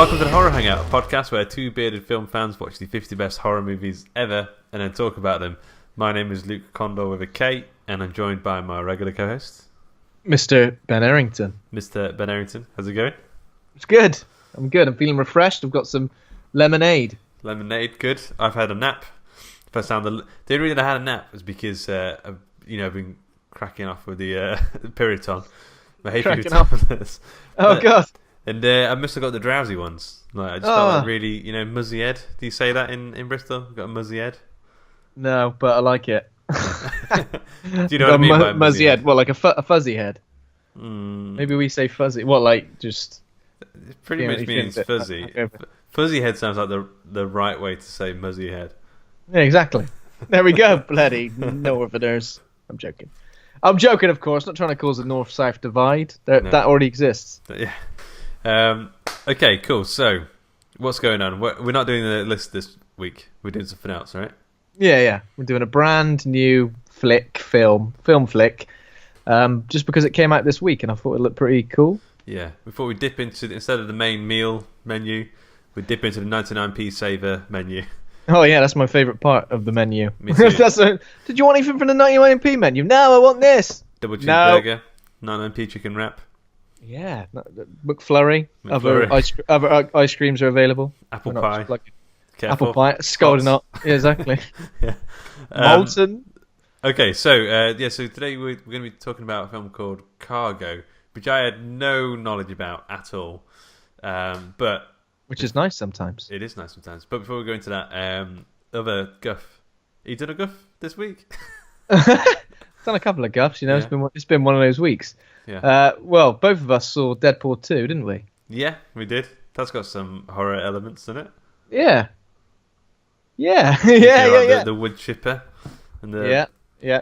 Welcome to the Horror Hangout, a podcast where two bearded film fans watch the 50 best horror movies ever and then talk about them. My name is Luke Condor with a K, and I'm joined by my regular co-host, Mr. Ben Errington. Mr. Ben Errington. How's it going? It's good. I'm good. I'm feeling refreshed. I've got some lemonade. Lemonade, good. I've had a nap. First time the only reason I had a nap was because I've been cracking off with the Piriton. My hay fever tablets. Oh god. And I must have got the drowsy ones. Like I just felt like really, muzzy head. Do you say that in Bristol? Got a muzzy head? No, but I like it. Do you know what I mean by muzzy head? Well, like a fuzzy head. Mm. Maybe we say fuzzy. Well, like just. It pretty much means fuzzy. Fuzzy head sounds like the right way to say muzzy head. Yeah, exactly. There we go. Bloody Northerners. I'm joking. I'm joking, of course. Not trying to cause a north-south divide. That already exists. Yeah. Okay, cool. So, what's going on? We're not doing the list this week. We're doing something else, right? Yeah. We're doing a brand new film flick, just because it came out this week, and I thought it looked pretty cool. Yeah. Before we dip into instead of the main meal menu, we dip into the 99p saver menu. Oh yeah, that's my favourite part of the menu. Me too. Did you want anything from the 99p menu? No, I want this. Double cheeseburger, 99p chicken wrap. Yeah, McFlurry. Other ice creams are available. Apple pie. Apple pie. Scalding up. Yeah, exactly. Yeah. Molten. Okay, so so today we're going to be talking about a film called Cargo, which I had no knowledge about at all. But which is nice sometimes. It is nice sometimes. But before we go into that, other guff. You done a guff this week? Done a couple of guffs, Yeah. It's been one of those weeks. Yeah. Well, both of us saw Deadpool 2, didn't we? Yeah, we did. That's got some horror elements in it. Yeah. Yeah. The wood chipper and the Yeah.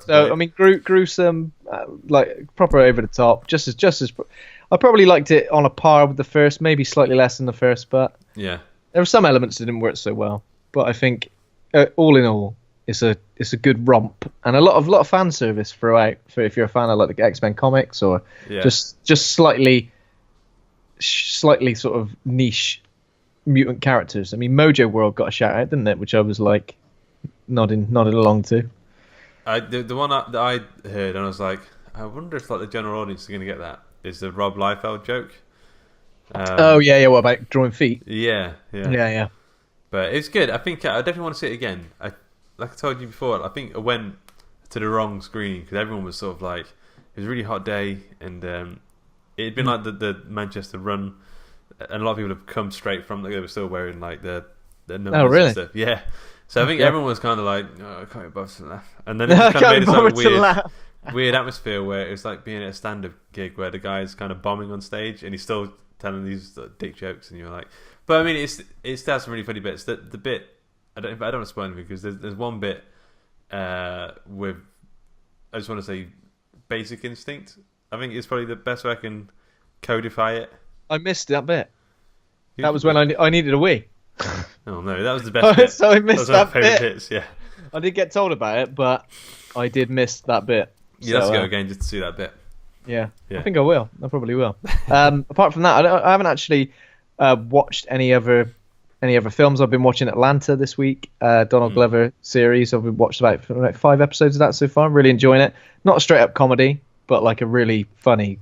So I mean, gruesome, like proper over the top. Just as I probably liked it on a par with the first, maybe slightly less than the first, but yeah, there were some elements that didn't work so well. But I think all in all, it's a good romp and a lot of fan service throughout. For if you're a fan of like the X-Men comics or just slightly sort of niche mutant characters. I mean, Mojo World got a shout out, didn't it? Which I was like nodding along to. The one that I heard and I was like, I wonder if like the general audience is going to get that. Is the Rob Liefeld joke? What about drawing feet? Yeah. But it's good. I think I definitely want to see it again. Like I told you before, I think I went to the wrong screening because everyone was sort of like, it was a really hot day and it'd been like the Manchester run, and a lot of people have come straight from. They were still wearing like the numbers and stuff. Yeah. So I think everyone was kind of like, I can't be bothered to laugh. And then it just kind of made it sort of weird atmosphere where it was like being at a stand-up gig where the guy's kind of bombing on stage and he's still telling these dick jokes and you're like, but I mean it's still some really funny bits. The bit I don't want to spoil anything because there's one bit with, I just want to say, Basic Instinct. I think it's probably the best way I can codify it. I missed that bit. That was when I needed a wee. Oh no, that was the best bit. So I missed that bit. Hits, yeah. I did get told about it, but I did miss that bit. You have to go again just to see that bit. Yeah. I think I will. I probably will. Apart from that, I haven't actually watched any other films. I've been watching Atlanta this week, Donald Glover series. I've watched about 5 episodes of that so far. I'm really enjoying it. Not a straight up comedy, but like a really funny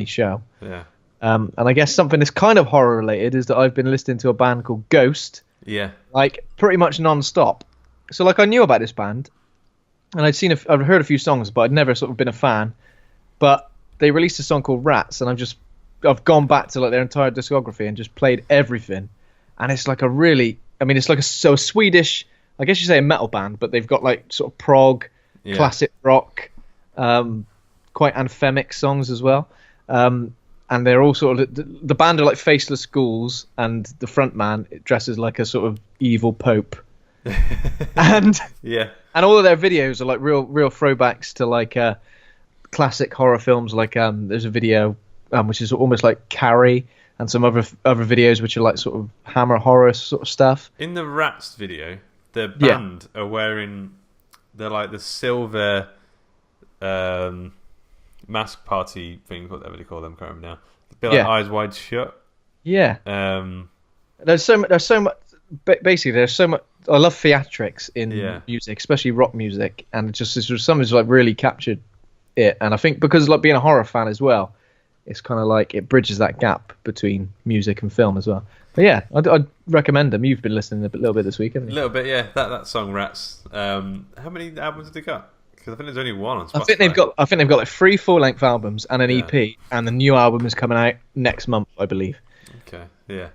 show. Yeah. And I guess something that's kind of horror related is that I've been listening to a band called Ghost. Yeah. Like pretty much non-stop. So like I knew about this band, and I've heard a few songs, but I'd never sort of been a fan. But they released a song called Rats, and I've gone back to like their entire discography and just played everything. And it's like it's like a Swedish, I guess you say a metal band, but they've got like sort of prog, classic rock, quite anthemic songs as well. And they're all sort of, the band are like faceless ghouls, and the front man dresses like a sort of evil pope. and all of their videos are like real throwbacks to like classic horror films. Like there's a video which is almost like Carrie, and some other videos which are like sort of Hammer horror sort of stuff. In the Rats video, the band are wearing the silver mask party thing, whatever they call them, I can't remember now. A bit like Eyes Wide Shut. Yeah. There's so much. Basically, there's so much. I love theatrics in music, especially rock music, and it's just something's like really captured it. And I think because like being a horror fan as well, it's kind of like it bridges that gap between music and film as well. But yeah, I'd recommend them. You've been listening a little bit this week, haven't you? A little bit, yeah. That song Rats. How many albums have they got? Because I think there's only one on Spotify. I think they've got like 3 full-length albums and an EP, and the new album is coming out next month, I believe. Okay, yeah,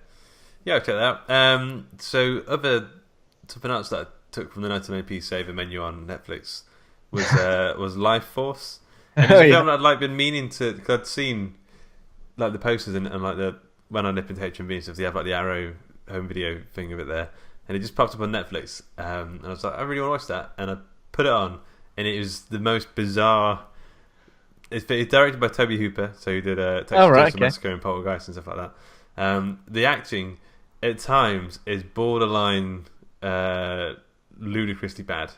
I'll check that out. So something else that I took from the 1980p saver menu on Netflix was Life Force. And it's a film that I'd been meaning to, because I'd seen like the posters and like when I nip into HMV and stuff, they have like the Arrow home video thing of it there, and it just popped up on Netflix. And I was like, I really want to watch that, and I put it on, and it was the most bizarre. It's directed by Toby Hooper, so he did Texas Chainsaw Massacre and Poltergeist and stuff like that. The acting at times is borderline ludicrously bad,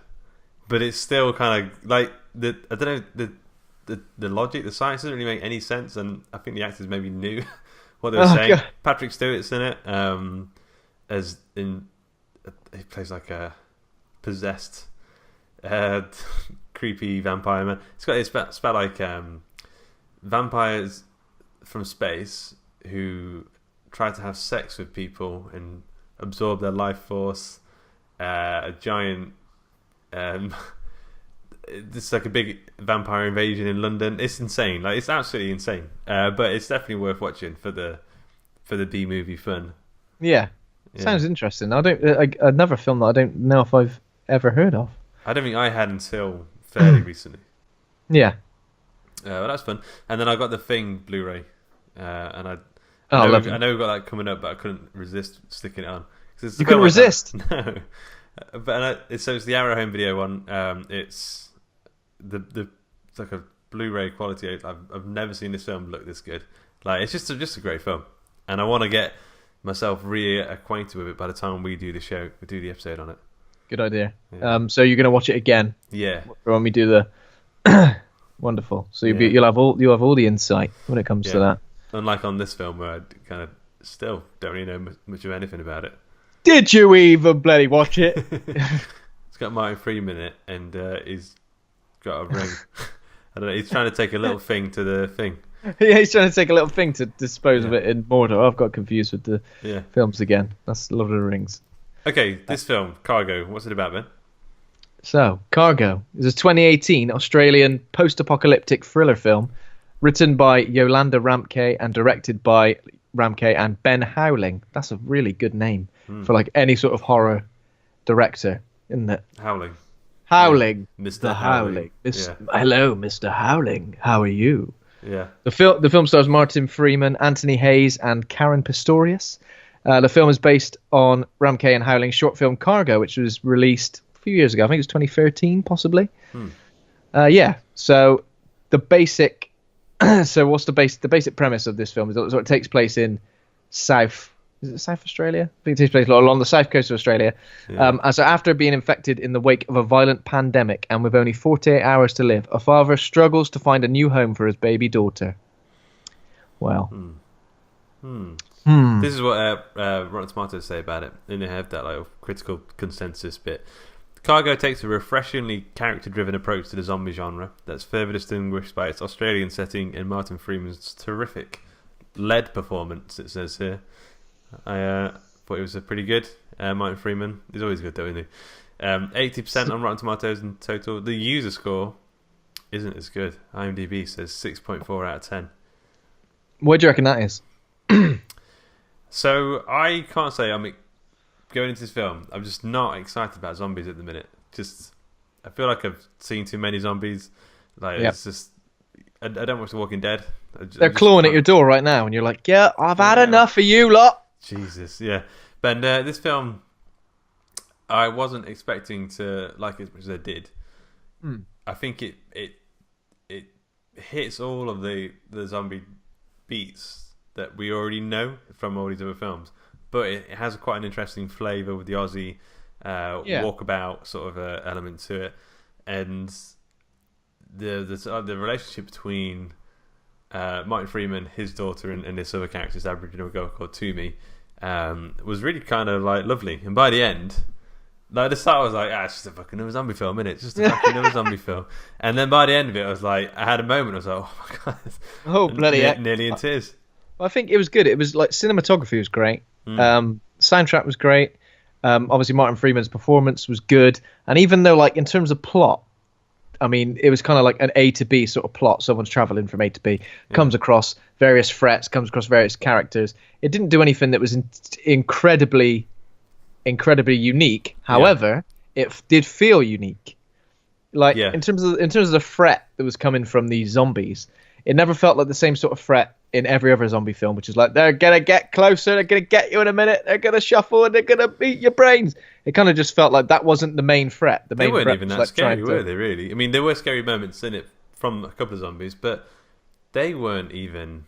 but it's still kind of like I don't know the logic, the science doesn't really make any sense, and I think the actors maybe knew what they were saying. God. Patrick Stewart's in it, as in he plays like a possessed, creepy vampire man. It's about like vampires from space who try to have sex with people and absorb their life force. A giant. It's like a big vampire invasion in London. It's insane. Like it's absolutely insane. But it's definitely worth watching for the B movie fun. Yeah. Sounds interesting. Another film that I don't know if I've ever heard of. I don't think I had until fairly recently. Yeah. Well, that's fun. And then I got the Thing Blu-ray, and I know we've got that coming up, but I couldn't resist sticking it on. You couldn't resist? No. But it's the Arrow home video one. It's it's like a Blu-ray quality. I've never seen this film look this good. Like it's just a great film, and I want to get myself reacquainted with it by the time we do the episode on it. Good idea. Yeah. So you're gonna watch it again? Yeah. When we do the wonderful. So you'll have all the insight when it comes to that. Unlike on this film, where I kind of still don't really know much of anything about it. Did you even bloody watch it? It's got Martin Freeman in it, and he's got a ring. I don't know. He's trying to take a little thing to the thing. Yeah, he's trying to take a little thing to dispose of it in Mordor. I've got confused with the films again. That's Lord of the Rings. Okay, this film, Cargo. What's it about, Ben? So, Cargo is a 2018 Australian post-apocalyptic thriller film written by Yolanda Ramke and directed by Ramke and Ben Howling. That's a really good name for like any sort of horror director, isn't it? Howling. Howling. Yeah. Mr. Howling. Hello, Mr. Howling. How are you? Yeah. The film stars Martin Freeman, Anthony Hayes, and Caren Pistorius. The film is based on Ramke and Howling's short film Cargo, which was released a few years ago. I think it was 2013, possibly. So the basic, what's the basic premise of this film is that it takes place in South Australia? I think it takes place along the south coast of Australia. Yeah. So after being infected in the wake of a violent pandemic and with only 48 hours to live, a father struggles to find a new home for his baby daughter. Well. This is what Rotten Tomatoes say about it, and they have that like critical consensus bit. Cargo takes a refreshingly character-driven approach to the zombie genre that's further distinguished by its Australian setting and Martin Freeman's terrific lead performance, it says here. I thought it was pretty good. Martin Freeman, he's always good though, isn't he? 80% on Rotten Tomatoes in total. The user score isn't as good. IMDb says 6.4 out of 10. What do you reckon that is? So I can't say I'm going into this film. I'm just not excited about zombies at the minute. I feel like I've seen too many zombies. Like it's just I don't watch The Walking Dead. They're clawing at your door right now, and you're like, "Yeah, I've had enough of you lot." Jesus, yeah. But this film, I wasn't expecting to like it as much as I did. I think it hits all of the zombie beats that we already know from all these other films, but it has quite an interesting flavour with the Aussie walkabout sort of element to it, and the relationship between Martin Freeman, his daughter, and this other character, this Aboriginal girl called Toomey, was really kind of like lovely. And by the end, like the start, I was like, it's just a fucking another zombie film, innit? It's just a fucking another zombie film. And then by the end of it, I was like, I had a moment. I was like, oh my god, bloody heck. Nearly in tears. I think it was good. It was like cinematography was great. Soundtrack was great. Obviously, Martin Freeman's performance was good. And even though, like, in terms of plot, I mean, it was kind of like an A to B sort of plot. Someone's traveling from A to B, comes across various threats, comes across various characters. It didn't do anything that was incredibly unique. However, it did feel unique. Like in terms of the threat that was coming from these zombies, it never felt like the same sort of threat in every other zombie film, which is like, they're gonna get closer, they're gonna get you in a minute, they're gonna shuffle, and they're gonna beat your brains. It kind of just felt like that wasn't the main threat. They weren't even that scary, were they? Really? I mean, there were scary moments in it from a couple of zombies, but they weren't even.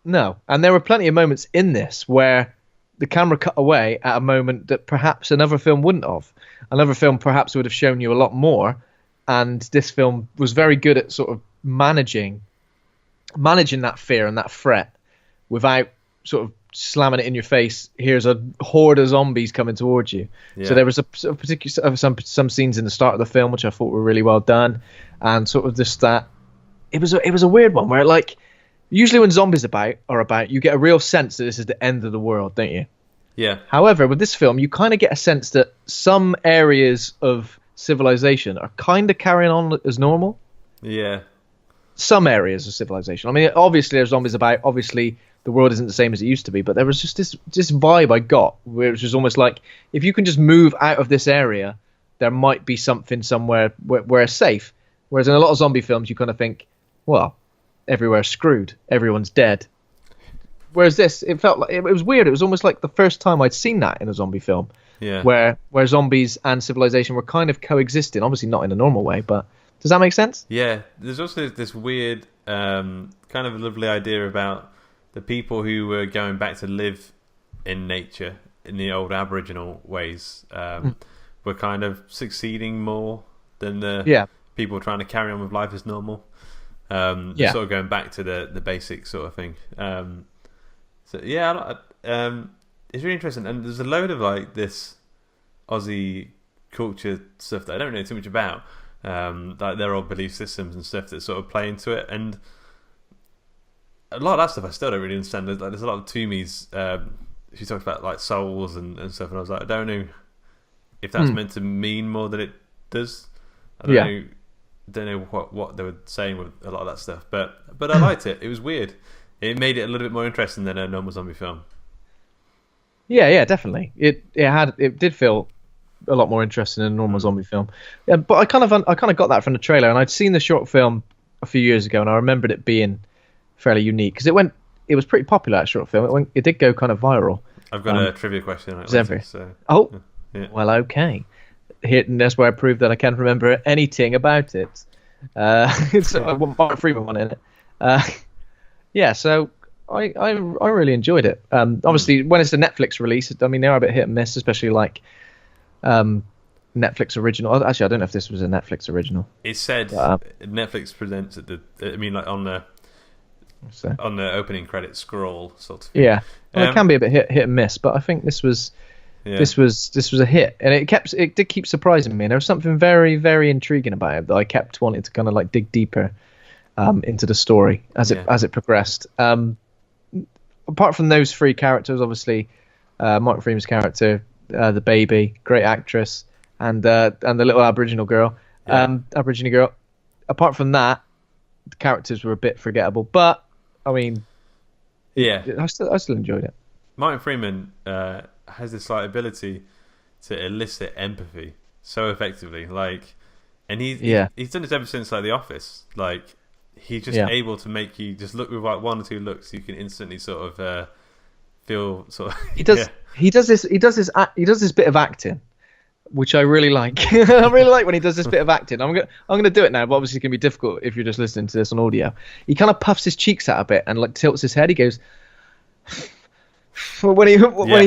No, and there were plenty of moments in this where the camera cut away at a moment that perhaps another film wouldn't have. Another film perhaps would have shown you a lot more, and this film was very good at sort of managing that fear and that threat without sort of slamming it in your face. Here's a horde of zombies coming towards you. So there was a particular some scenes in the start of the film which I thought were really well done, and sort of just that it was a weird one where, like, usually when zombies are about, you get a real sense that this is the end of the world, don't you? Yeah. However, with this film, you kind of get a sense that some areas of civilization are kind of carrying on as normal. Yeah. Some areas of civilization. I mean, obviously there's zombies about. Obviously the world isn't the same as it used to be. But there was just this vibe I got, which was almost like, if you can just move out of this area, there might be something somewhere where it's safe. Whereas in a lot of zombie films, you kind of think, well, everywhere's screwed. Everyone's dead. Whereas this, it felt like it was weird. It was almost like the first time I'd seen that in a zombie film. Yeah. Where zombies and civilization were kind of coexisting. Obviously not in a normal way, but does that make sense? Yeah. There's also this weird kind of lovely idea about the people who were going back to live in nature in the old Aboriginal ways were kind of succeeding more than the people trying to carry on with life as normal. Sort of going back to the basic sort of thing. So yeah, it's really interesting, and there's a load of like this Aussie culture stuff that I don't know too much about, like their old belief systems and stuff that sort of play into it, and a lot of that stuff I still don't really understand. There's a lot of Toomey's. She talks about like souls and stuff, and I was like, I don't know if that's meant to mean more than it does. I don't know what they were saying with a lot of that stuff, but I liked it. It was weird. It made it a little bit more interesting than a normal zombie film. Yeah, definitely. It did feel a lot more interesting than a normal zombie film. Yeah, but I kind of got that from the trailer, and I'd seen the short film a few years ago, and I remembered it being fairly unique because it was pretty popular, that short film. It did go kind of viral. I've got a trivia question on it later, so. Well, okay. And that's where I proved that I can't remember anything about it. It's Martin Freeman one in it. So I really enjoyed it. Obviously, when it's a Netflix release, I mean, they are a bit hit and miss, especially like Netflix original. Actually, I don't know if this was a Netflix original. It said Netflix presents at on the opening credits scroll sort of. Yeah, well, it can be a bit hit and miss, but I think this was a hit, and it did keep surprising me. And there was something very, very intriguing about it that I kept wanting to kind of like dig deeper into the story as it progressed. Apart from those three characters, obviously, Martin Freeman's character, the baby, great actress, and the little Aboriginal girl, Aborigine girl. Apart from that, the characters were a bit forgettable, but I mean, I still enjoyed it. Martin Freeman has this like ability to elicit empathy so effectively, like, and he's done this ever since like The Office. Like, he's just able to make you just look with like one or two looks, you can instantly sort of feel sort of. He does this bit of acting, which I really like. I really like when he does this bit of acting. I'm gonna do it now, but obviously it can be difficult if you're just listening to this on audio. He kind of puffs his cheeks out a bit and like tilts his head. He goes. when he's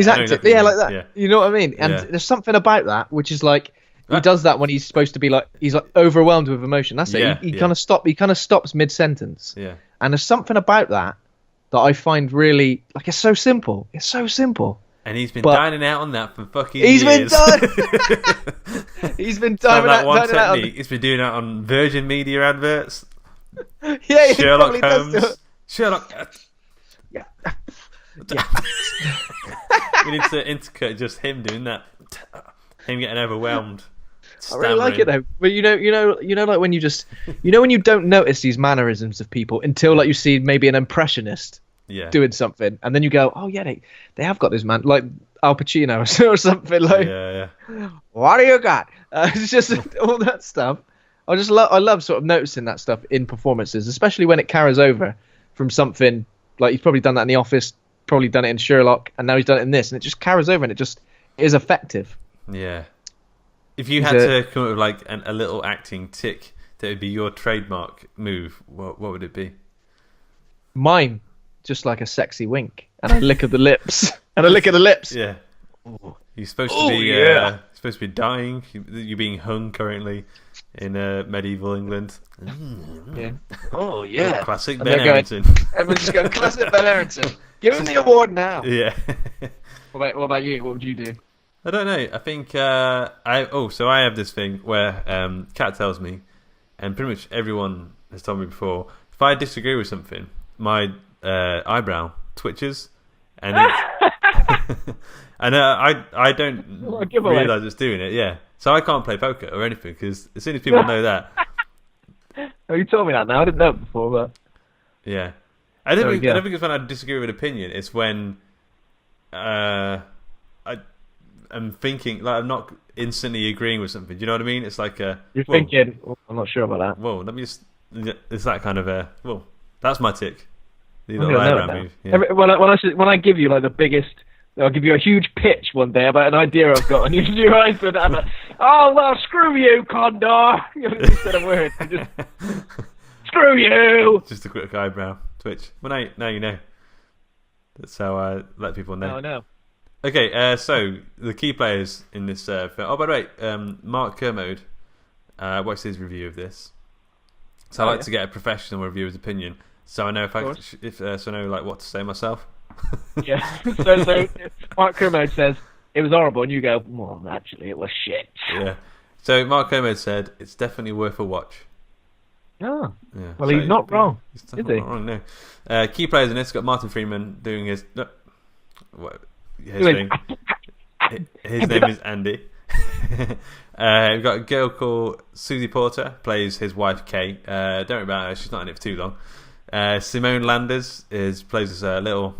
acting, like that. Yeah. You know what I mean? And there's something about that which is like, He does that when he's supposed to be like he's like overwhelmed with emotion. That's it. Yeah, He kind of stops mid sentence. Yeah. And there's something about that I find really like it's so simple. It's so simple. And he's been dining out on that for fucking years. He's been dining that one technique. out he's been doing that on Virgin Media adverts. Yeah, Sherlock Holmes. Sherlock. Yeah. We need to intercut just him doing that. Him getting overwhelmed. Stammering. I really like it though. But you know, like when you just, when you don't notice these mannerisms of people until like you see maybe an impressionist doing something, and then you go, oh yeah, they have got this man like Al Pacino or something like. Yeah. What do you got? It's just all that stuff. I love sort of noticing that stuff in performances, especially when it carries over from something like he's probably done that in The Office, probably done it in Sherlock, and now he's done it in this, and it just carries over and it just is effective. Yeah. If you had to come up with like a little acting tick that would be your trademark move, what would it be? Mine, just like a sexy wink and a lick of the lips. Yeah. Ooh. You're supposed to be dying. You're being hung currently in medieval England. Yeah. Oh yeah. Classic Ben Harrington. Everyone's just going classic Ben Harrington. Give him the award now. Yeah. What about you? What would you do? I don't know. I think I have this thing where Kat tells me, and pretty much everyone has told me before, if I disagree with something, my eyebrow twitches, and and I don't realise it's doing it. Yeah, so I can't play poker or anything because as soon as people know that. Oh, you told me that now. I didn't know it before, but yeah, I don't think it's when I disagree with an opinion. It's when I'm thinking, like I'm not instantly agreeing with something. Do you know what I mean? It's like you're thinking. I'm not sure about that. Whoa, let me just. It's that kind of whoa, that's my tick. The little eyebrow move. Yeah. When I give you like the biggest, I'll give you a huge pitch one day about an idea I've got, and you do eyes with that. Oh well, screw you, Condor. Instead of words, just screw you. Just a quick eyebrow twitch. Well, now you know. That's how I let people know. Now I know. Okay, so the key players in this film. Oh, by the way, Mark Kermode watched his review of this, so I like to get a professional reviewer's opinion, so I know so I know like what to say myself. Yeah. So Mark Kermode says it was horrible, and you go, well, actually, it was shit. Yeah. So Mark Kermode said it's definitely worth a watch. Oh. Yeah. Well, he's not wrong. He's definitely not wrong. No. Key players in this got Martin Freeman doing his. His name is Andy. We've got a girl called Susie Porter, plays his wife Kay. Don't worry about her, she's not in it for too long. Simone Landers plays this little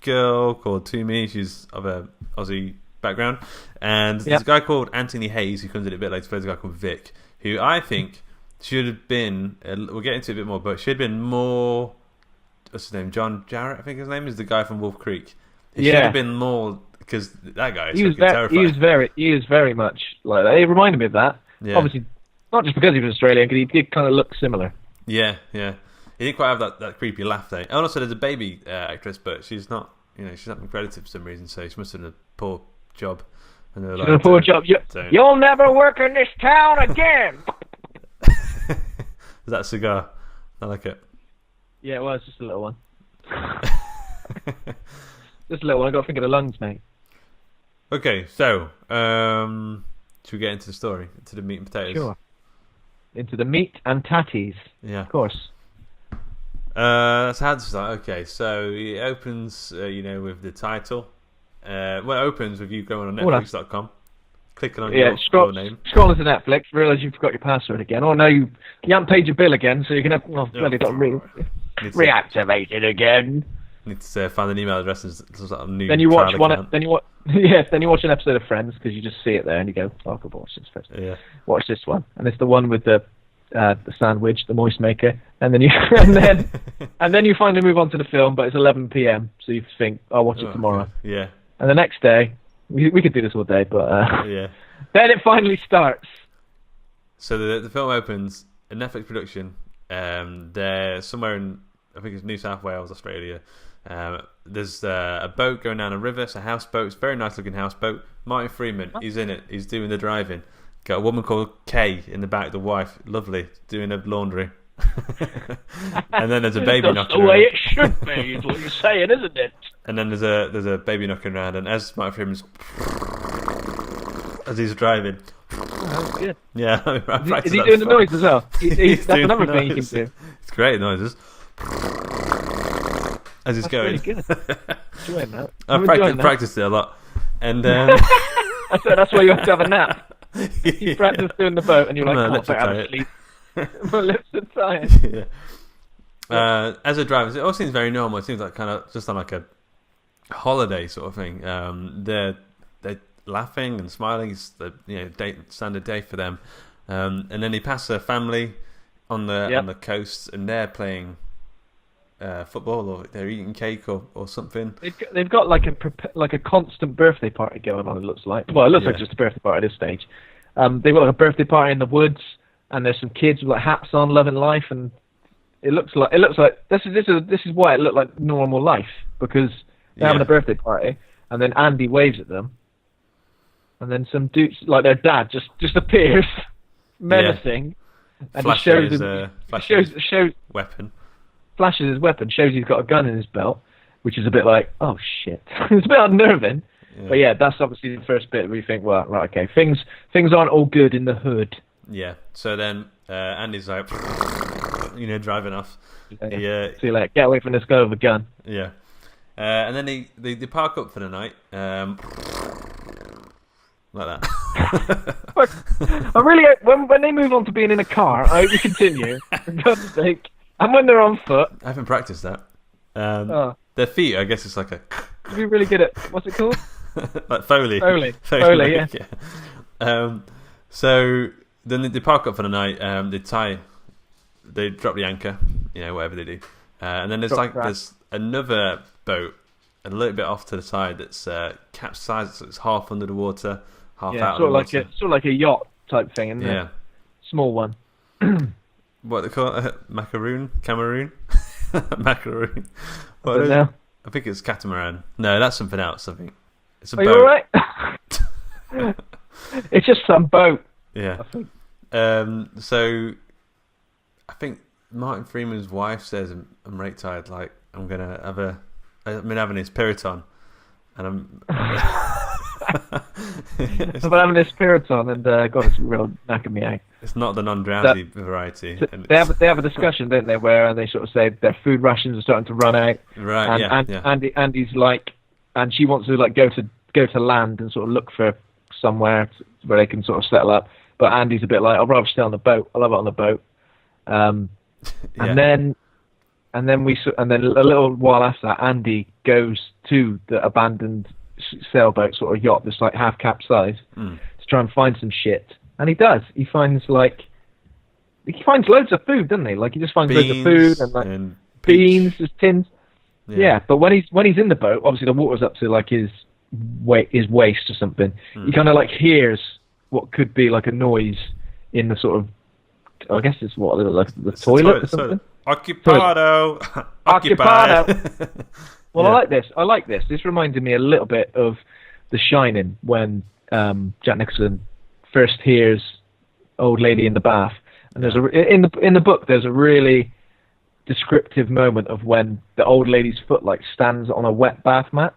girl called Toomey. She's of a Aussie background. And there's a guy called Anthony Hayes who comes in a bit later, plays a guy called Vic, who I think should have been, we'll get into it a bit more, but should have been more, what's his name, John Jarrett, I think his name is, the guy from Wolf Creek. He should have been more, because that guy is terrifying. He is very much like that. He reminded me of that. Yeah. Obviously, not just because he was Australian, because he did kind of look similar. Yeah. He didn't quite have that creepy laugh there. And also, there's a baby actress, but she's not been credited for some reason, so she must have done a poor job. And she's done a poor job. You'll never work in this town again! Is that a cigar? I like it. Yeah, well, it's just a little one. Just a little one. I got to think of the lungs, mate. Okay, so should we get into the story, into the meat and potatoes? Sure. Into the meat and tatties. Yeah, of course. That's how to start. Okay, so it opens, with the title. Well, it opens with you going on Netflix.com, clicking on your name. Scroll into Netflix, realise you've forgot your password again. Oh no, you haven't paid your bill again, so you can have bloody got reactivate it again. Need to find an email address and some sort of new. Then you watch Then you watch an episode of Friends because you just see it there and you go, "Oh, I could watch this first." Yeah. Watch this one, and it's the one with the sandwich, the moist maker, and then you and then you finally move on to the film, but it's 11 p.m. so you think, "I'll watch it tomorrow." Okay. Yeah. And the next day, we could do this all day, but yeah. Then it finally starts. So the film opens, a Netflix production. They're somewhere in, I think it's New South Wales, Australia. There's a boat going down a river. It's a houseboat. It's a very nice looking houseboat. Martin Freeman, he's in it. He's doing the driving. Got a woman called Kay in the back, the wife, lovely, doing her laundry. And then there's a baby knocking around. That's the way it should be, is what you're saying, isn't it? And then there's a baby knocking around, and as Martin Freeman's as he's driving. Oh, that's good. Yeah, is he doing the noise as well? That's another thing he can do. It's great noises. As he's going. Really good. Enjoying that. I've practiced it a lot. And that's why you have to have a nap. You practice doing the boat and you're like, lips are out of tired. sleep. My lips are tired. Yeah. As a driver, it all seems very normal. It seems like kind of just on like a holiday sort of thing. They're laughing and smiling. It's the standard day for them. And then they pass a family on the coast, and they're playing football, or they're eating cake or something. They've got like a constant birthday party going on. It looks like. Well, it looks like just a birthday party at this stage. They've got like a birthday party in the woods, and there's some kids with like hats on, loving life, and it looks like this is why it looked like normal life, because they're having a birthday party, and then Andy waves at them, and then some dudes like their dad just appears, menacing, and he shows weapon. Flashes his weapon, shows he's got a gun in his belt, which is a bit like, oh shit. It's a bit unnerving. Yeah. But yeah, that's obviously the first bit where you think, well, right, okay, things aren't all good in the hood. Yeah. So then Andy's like, driving off. Yeah. See you later. Get away from this guy with a gun. Yeah. And then they park up for the night. Like that. I really, when they move on to being in a car, I hope you continue. For God's sake. And when they're on foot. I haven't practiced that. Their feet, I guess it's like a... You'd be really good at... What's it called? Like Foley. Foley, yeah. So then they park up for the night. They drop the anchor, whatever they do. And then there's another boat a little bit off to the side that's capsized. So it's half under the water, half out of the water. Sort of like a yacht type thing, isn't it? Yeah. Small one. What they call it? Macaroon? Cameroon? Macaroon. I think it's catamaran. No, that's something else, I think. It's a boat. You alright? It's just some boat. Yeah. I think. So, I think Martin Freeman's wife says, I'm right tired, like, I'm having this Piriton. And I'm... I'm having this Piriton, and God, it's real knacking me out. It's not the non-drowsy variety. They have a discussion, don't they, where they sort of say their food rations are starting to run out. Right. And Andy's like, and she wants to like go to land and sort of look for somewhere where they can sort of settle up. But Andy's a bit like, I'd rather stay on the boat. I love it on the boat. And then a little while after that, Andy goes to the abandoned sailboat, sort of yacht that's like half capsized, to try and find some shit. And he does. He finds loads of food, doesn't he? Like he just finds loads of food and like beans, just tins. Yeah, but when he's in the boat, obviously the water's up to like his waist or something. He kind of like hears what could be like a noise in the sort of, I guess it's what, like the toilet or something. Occupado. Well, yeah. I like this. This reminded me a little bit of The Shining when Jack Nicholson first hears old lady in the bath, and there's in the book there's a really descriptive moment of when the old lady's foot like stands on a wet bath mat,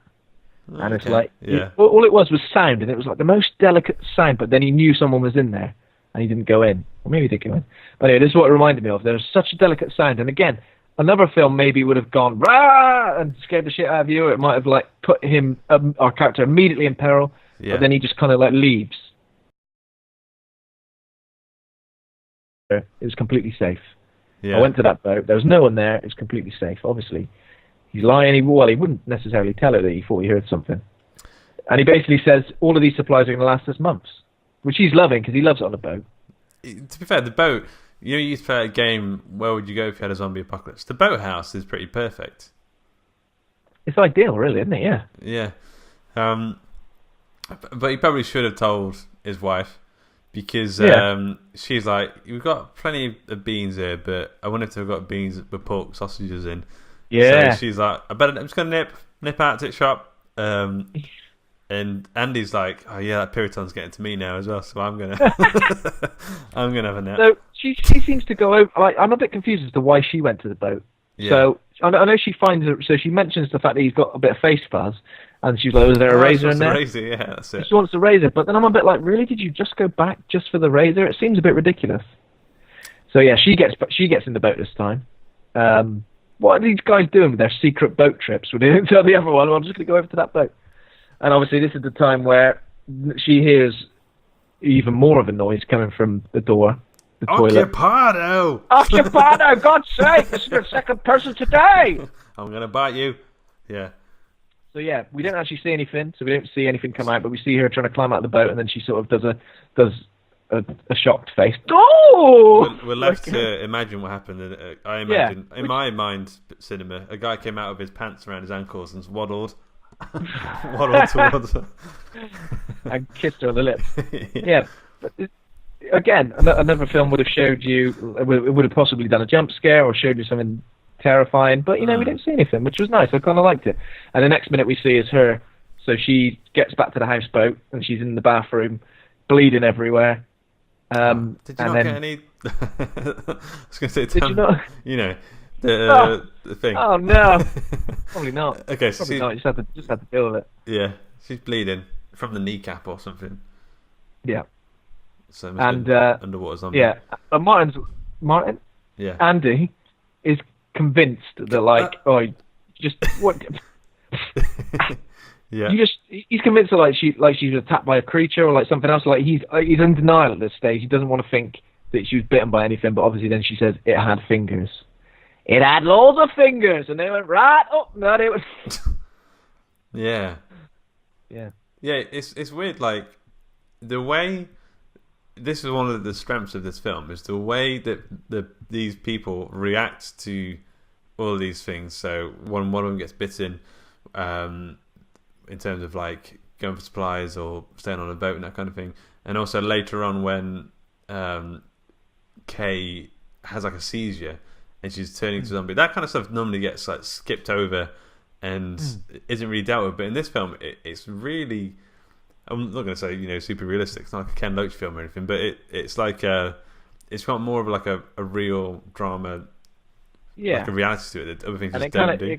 and it's like all it was sound, and it was like the most delicate sound. But then he knew someone was in there, and he didn't go in, or maybe he did go in. But anyway, this is what it reminded me of. There was such a delicate sound, and again, another film maybe would have gone rah and scared the shit out of you, or it might have like put him, our character, immediately in peril. Yeah. But then he just kind of like leaves. It was completely safe. Yeah. I went to that boat. There was no one there. It was completely safe. Obviously, he's lying. He wouldn't necessarily tell her that he thought he heard something. And he basically says all of these supplies are going to last us months, which he's loving because he loves it on the boat. To be fair, the boat. You used to play a game. Where would you go if you had a zombie apocalypse? The boathouse is pretty perfect. It's ideal, really, isn't it? Yeah. Yeah. But he probably should have told his wife. Because she's like, we've got plenty of beans here, but I wanted to have got beans with pork sausages in. Yeah. So she's like, I'm just gonna nip out to the shop. And Andy's like, oh yeah, that Puritan's getting to me now as well, so I'm gonna I'm gonna have a nap. So she seems to go over. Like, I'm a bit confused as to why she went to the boat. Yeah. So I know she finds it. So she mentions the fact that he's got a bit of face fuzz, and she's like, "Was there a razor in there?" Razor, yeah, that's it. She wants the razor, but then I'm a bit like, "Really? Did you just go back just for the razor?" It seems a bit ridiculous. So yeah, she gets in the boat this time. What are these guys doing with their secret boat trips? We didn't tell the other one. I'm just gonna go over to that boat. And obviously, this is the time where she hears even more of a noise coming from the door, the toilet. Occupado! Occupado! God's sake! This is the second person today! I'm going to bite you. Yeah. So yeah, we don't actually see anything, so we don't see anything come out, but we see her trying to climb out of the boat, and then she sort of does a shocked face. Oh! We're left to imagine what happened. I imagine, in my mind, cinema, a guy came out of his pants around his ankles and waddled towards her. And kissed her on the lips. Yeah. But again, another film would have showed you, it would have possibly done a jump scare or showed you something terrifying, but we don't see anything, which was nice. I kind of liked it. And the next minute we see is her. So she gets back to the houseboat and she's in the bathroom, bleeding everywhere. Did you not get any? I was going to say, did you not? The thing. Oh no, probably not. Okay, so probably not. You just had to deal with it. Yeah, she's bleeding from the kneecap or something. Yeah. So underwater zombie. Yeah, Martin. Yeah. Andy is convinced that just what. Yeah. He's convinced that she was attacked by a creature or like something else. Like he's in denial at this stage. He doesn't want to think that she was bitten by anything. But obviously, then she says it had fingers. It had loads of fingers, and they went right up. No, it was. Yeah. Yeah. Yeah, it's weird. Like the way this is one of the strengths of this film is the way that these people react to all of these things. So one of them gets bitten, in terms of like going for supplies or staying on a boat and that kind of thing, and also later on when Kay has like a seizure. And she's turning to zombie. That kind of stuff normally gets like skipped over and isn't really dealt with. But in this film, it's really, I'm not going to say super realistic. It's not like a Ken Loach film or anything, but it's like it's got more of like a real drama, like a reality to it that other things just don't do.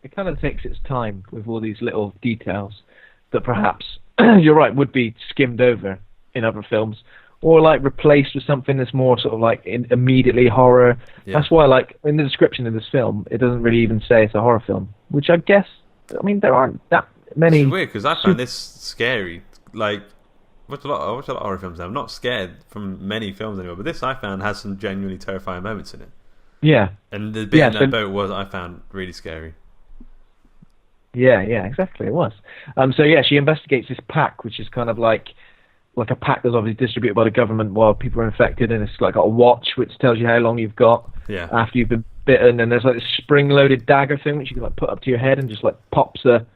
It kind of takes its time with all these little details that perhaps you're right would be skimmed over in other films. Or like replaced with something that's more sort of like immediately horror. Yeah. That's why, like in the description of this film, it doesn't really even say it's a horror film. Which I guess, there aren't that many. It's weird because I found this scary. Like, I watch a lot of horror films now. I'm not scared from many films anymore, but this I found has some genuinely terrifying moments in it. Yeah. And the bit in that boat I found really scary. Yeah, exactly. It was. So yeah, she investigates this pack, which is kind of like a pack that's obviously distributed by the government while people are infected, and it's like got a watch which tells you how long you've got after you've been bitten, and there's like this spring-loaded dagger thing which you can like put up to your head and just like pops a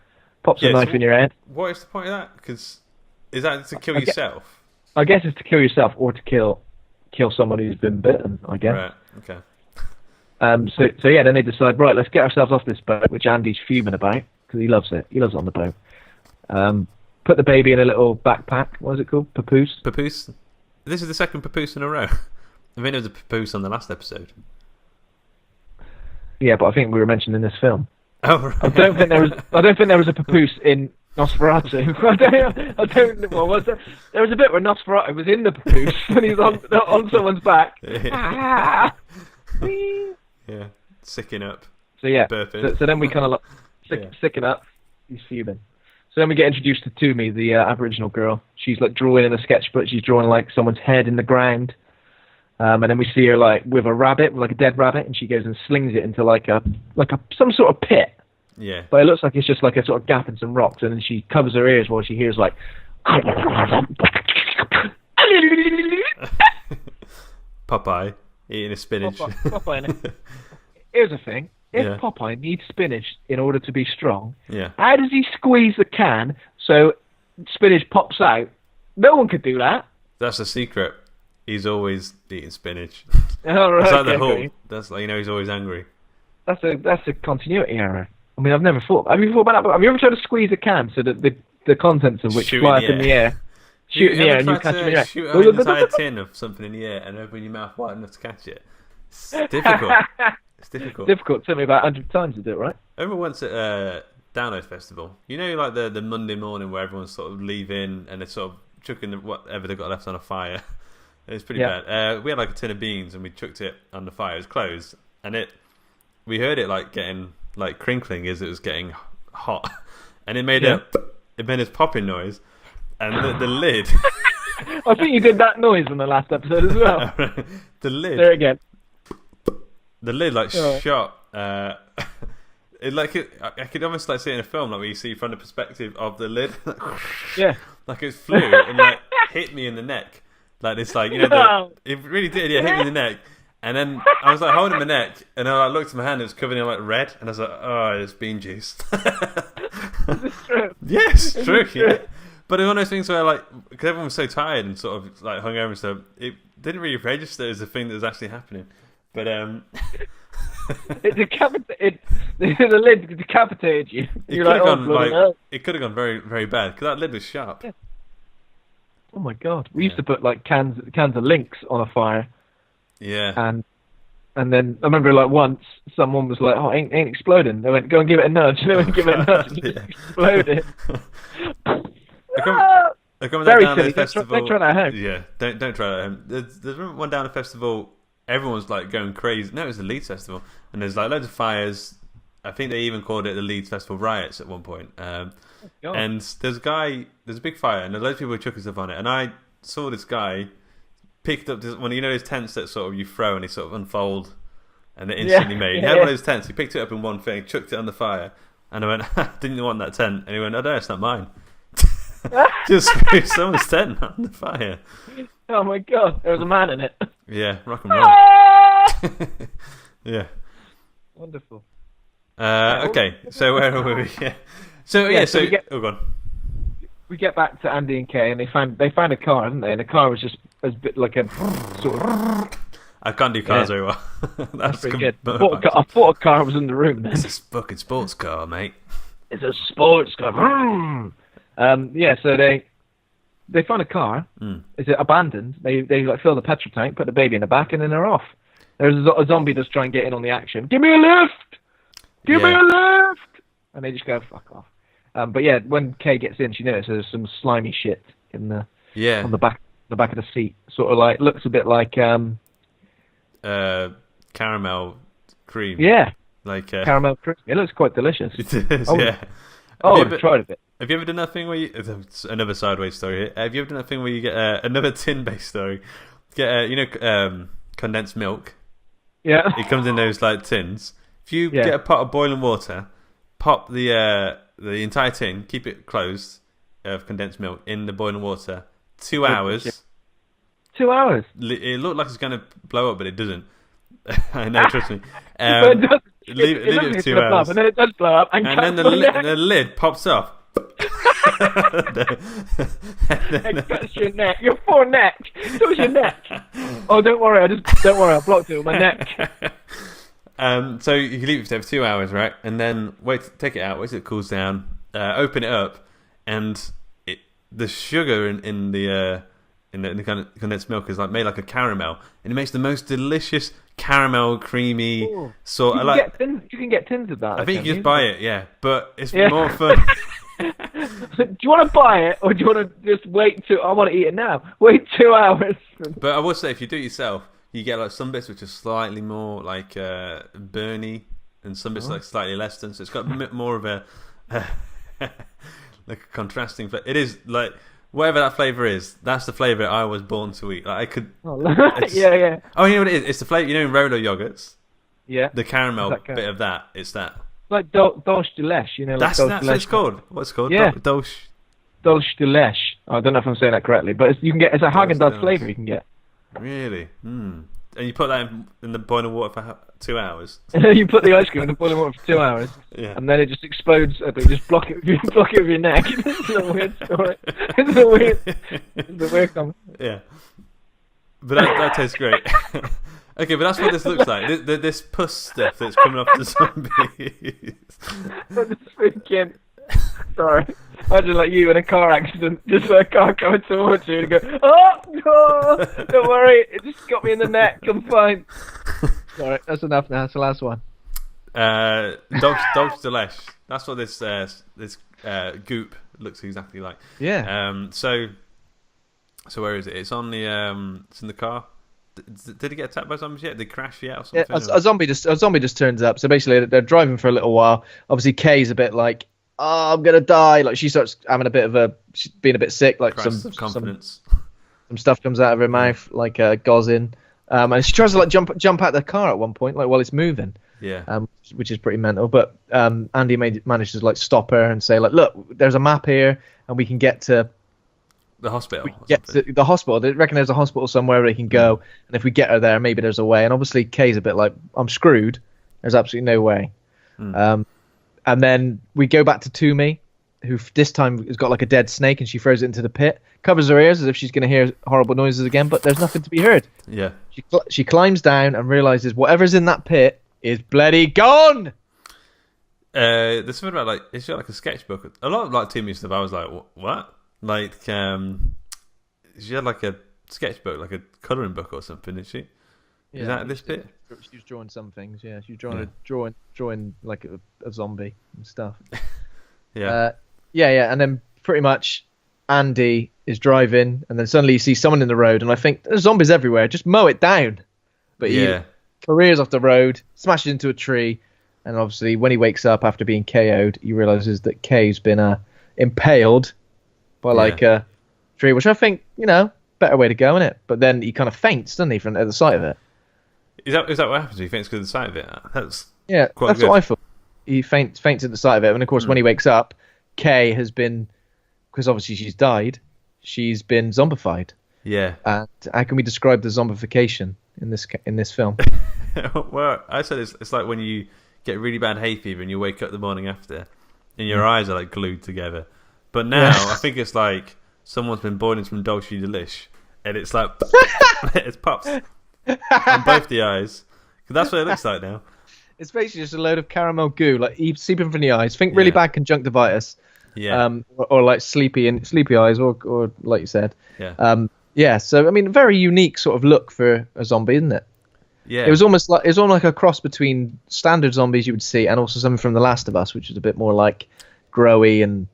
knife in your head. What is the point of that? Because is that to kill yourself? I guess it's to kill yourself or to kill somebody who's been bitten, I guess. Right, okay. So yeah, then they decide, right, let's get ourselves off this boat, which Andy's fuming about because he loves it. He loves it on the boat. Put the baby in a little backpack. What is it called? Papoose? Papoose. This is the second papoose in a row. I mean, there was a papoose on the last episode. Yeah, but I think we were mentioned in this film. Oh, right. I don't think there was a papoose in Nosferatu. I don't. Well, was there? There was a bit where Nosferatu was in the papoose when he's on someone's back. Yeah, sicking up. So yeah. So then we kind of like sicken up. He's fuming. So then we get introduced to Toomey, the Aboriginal girl. She's like drawing in a sketchbook. She's drawing like someone's head in the ground. And then we see her like with a rabbit, like a dead rabbit, and she goes and slings it into like some sort of pit. Yeah. But it looks like it's just like a sort of gap in some rocks, and then she covers her ears while she hears like. Popeye eating a spinach. Popeye. Here's the thing. If Popeye needs spinach in order to be strong, how does he squeeze the can so spinach pops out? No one could do that. That's the secret. He's always eating spinach. Oh, right. It's like the Hulk. That's like, he's always angry. that's a continuity error. I mean, I've never thought. Have you thought about that? Have you ever tried to squeeze a can so that the contents of which fly up in the air, shoot in the air, and you catch them in the air? Shoot an entire tin of something in the air and open your mouth wide enough to catch it. It's difficult. It's difficult. Difficult. It took me about 100 times to do it, right? I remember once at Download Festival. You know, like the Monday morning where everyone's sort of leaving and they're sort of chucking whatever they got left on a fire. It was pretty bad. We had like a tin of beans and we chucked it on the fire. It was closed, and we heard it like getting like crinkling as it was getting hot, and it made this popping noise, and the lid. I think you did that noise in the last episode as well. The lid. There again. The lid like shot. I could almost like see it in a film, like where you see from the perspective of the lid. Yeah. Like it flew and like hit me in the neck. Like this, like, you know, it really did. Yeah, hit me in the neck. And then I was like holding my neck, and I like, looked at my hand, and it was covered in like red, and I was like, oh, it's bean juice. Is this true? Yes, it's true. Yeah. But it was one of those things where, like, because everyone was so tired and sort of like hungover and stuff, it didn't really register as a thing that was actually happening. But the lid decapitated you. It could have gone very, very bad because that lid was sharp. Yeah. Oh my god! We used to put like cans of Lynx on a fire. Yeah. And then I remember like once someone was like, "Oh, ain't exploding." They went, "Go and give it a nudge." And they went, "Give it a nudge." And it exploded. I come Very down silly. to festival. Don't try that at home. Yeah, don't try that at home. There's one down at festival. Everyone's like going crazy. No, it was the Leeds Festival, and there's like loads of fires. I think they even called it the Leeds Festival riots at one point. And there's a big fire, and loads of people were chucking stuff on it. And I saw this guy picked up this, one, you know, those tents that sort of you throw and they sort of unfold and they're instantly made. He had one of those tents. He picked it up in one thing, chucked it on the fire, and I went, "Didn't want that tent?" And he went, "Oh no, it's not mine." Just threw someone's tent on the fire. Oh my god, there was a man in it. Yeah, rock and roll. Yeah. Wonderful. Okay, so where are we? Yeah. So go on. We get back to Andy and Kay, and they find a car, didn't they? And the car was just a bit like a sort of. I can't do cars very well. That's pretty good. I thought a car was in the room. Then. It's a fucking sports car, mate. It's a sports car. So they find a car. Is it abandoned? They like fill the petrol tank, put the baby in the back, and then they're off. There's a zombie that's trying to get in on the action. Give me a lift! Give me a lift! And they just go, fuck off. But yeah, when Kay gets in, she notices there's some slimy shit in on the back of the seat. Sort of like looks a bit like caramel cream. Yeah, like caramel cream. It looks quite delicious. It is. Yeah. I've tried a bit. Have you ever done that thing where it's another sideways story here. Have you ever done that thing where you get another tin-based story? Get condensed milk. Yeah. It comes in those like tins. If you get a pot of boiling water, pop the entire tin, keep it closed of condensed milk in the boiling water. 2 hours. Yeah. 2 hours. It looked like it's going to blow up, but it doesn't. I know, trust me. Leave it for 2 hours, and then it does blow up, and then the lid pops off. It cuts your neck, your poor neck. So was your neck. Oh, don't worry, I blocked it with my neck. So you can leave it for 2 hours, right? And then take it out, wait till it cools down, open it up, and the sugar in the condensed milk is like made like a caramel, and it makes the most delicious caramel creamy sort of like. You can get tins of that. I think you just buy it, yeah, but it's more fun. Do you want to buy it, or do you want to just wait I want to eat it now. Wait 2 hours. But I will say, if you do it yourself, you get like some bits which are slightly more like burny, and some bits like slightly less than. So it's got a bit more of a like a contrasting flavor. It is like whatever that flavor is. That's the flavor I was born to eat. Like I could. Yeah. Oh, you know what it is? It's the flavor. You know, in Rolo yogurts. Yeah. The caramel bit of that. It's that. Like Dolce de Leche, you know. That's what it's called. What's it called? Yeah. Dolce de Leche. I don't know if I'm saying that correctly, but it's a Häagen-Dazs flavour you can get. Really? And you put that in the boiling water for 2 hours. You put the ice cream in the boiling water for 2 hours, and then it just explodes. But you just block it with your neck. It's a weird story. It's a weird comment. Yeah, but that tastes great. Okay, but that's what this looks like. This pus stuff that's coming off the zombies. I'm just thinking. Sorry. Imagine like you in a car accident, just a car coming towards you and go, oh, no, don't worry, it just got me in the neck, I'm fine. Sorry, that's enough now, that's the last one. Dodge Delesh. That's what this goop looks exactly like. Yeah. So where is it? It's on the it's in the car. Did he get attacked by zombies yet? Did he crash yet or something? Yeah, a zombie just turns up. So basically, they're driving for a little while. Obviously, Kay's a bit like, "Oh, I'm gonna die." Like she starts having she's being a bit sick. Like Crisis of confidence. Some stuff comes out of her mouth, like gauze-in. And she tries to like jump out the car at one point, like while it's moving. Yeah. Which is pretty mental. But Andy manages to like stop her and say like, "Look, there's a map here, and we can get to." The hospital. Get to the hospital. They reckon there's a hospital somewhere where they can go, and if we get her there, maybe there's a way. And obviously, Kay's a bit like, I'm screwed. There's absolutely no way. And then we go back to Toomey, who this time has got like a dead snake, and she throws it into the pit, covers her ears as if she's going to hear horrible noises again, but there's nothing to be heard. Yeah. She climbs down and realizes whatever's in that pit is bloody gone. There's something about like it's got like a sketchbook. A lot of like Toomey stuff. I was like, what? Like, she had like a sketchbook, like a colouring book or something, didn't she? Is that this bit? She was drawing some things, yeah. She was drawing like a zombie and stuff. Yeah. And then pretty much Andy is driving, and then suddenly you see someone in the road, and I think there's zombies everywhere. Just mow it down. But he careers off the road, smashes into a tree, and obviously when he wakes up after being KO'd, he realizes that Kay's been impaled by like a tree, which I think, better way to go, isn't it? But then he kind of faints, doesn't he, from at the sight of it? Is that what happens? He faints because of the sight of it? That's that's good. what I thought. He faints at the sight of it, and of course when he wakes up, Kay has been, because obviously she's died, she's been zombified. Yeah. And how can we describe the zombification in this film? Well, I said it's like when you get really bad hay fever and you wake up the morning after, and your eyes are like glued together. But now I think it's like someone's been boiling some Dodge Delish, and it's like it's pops on both the eyes. Because that's what it looks like now. It's basically just a load of caramel goo, like seeping from the eyes. Think really bad conjunctivitis. Yeah. Or like sleepy eyes, or like you said. Yeah. So I mean, very unique sort of look for a zombie, isn't it? Yeah. It was almost like a cross between standard zombies you would see and also something from The Last of Us, which is a bit more like growy and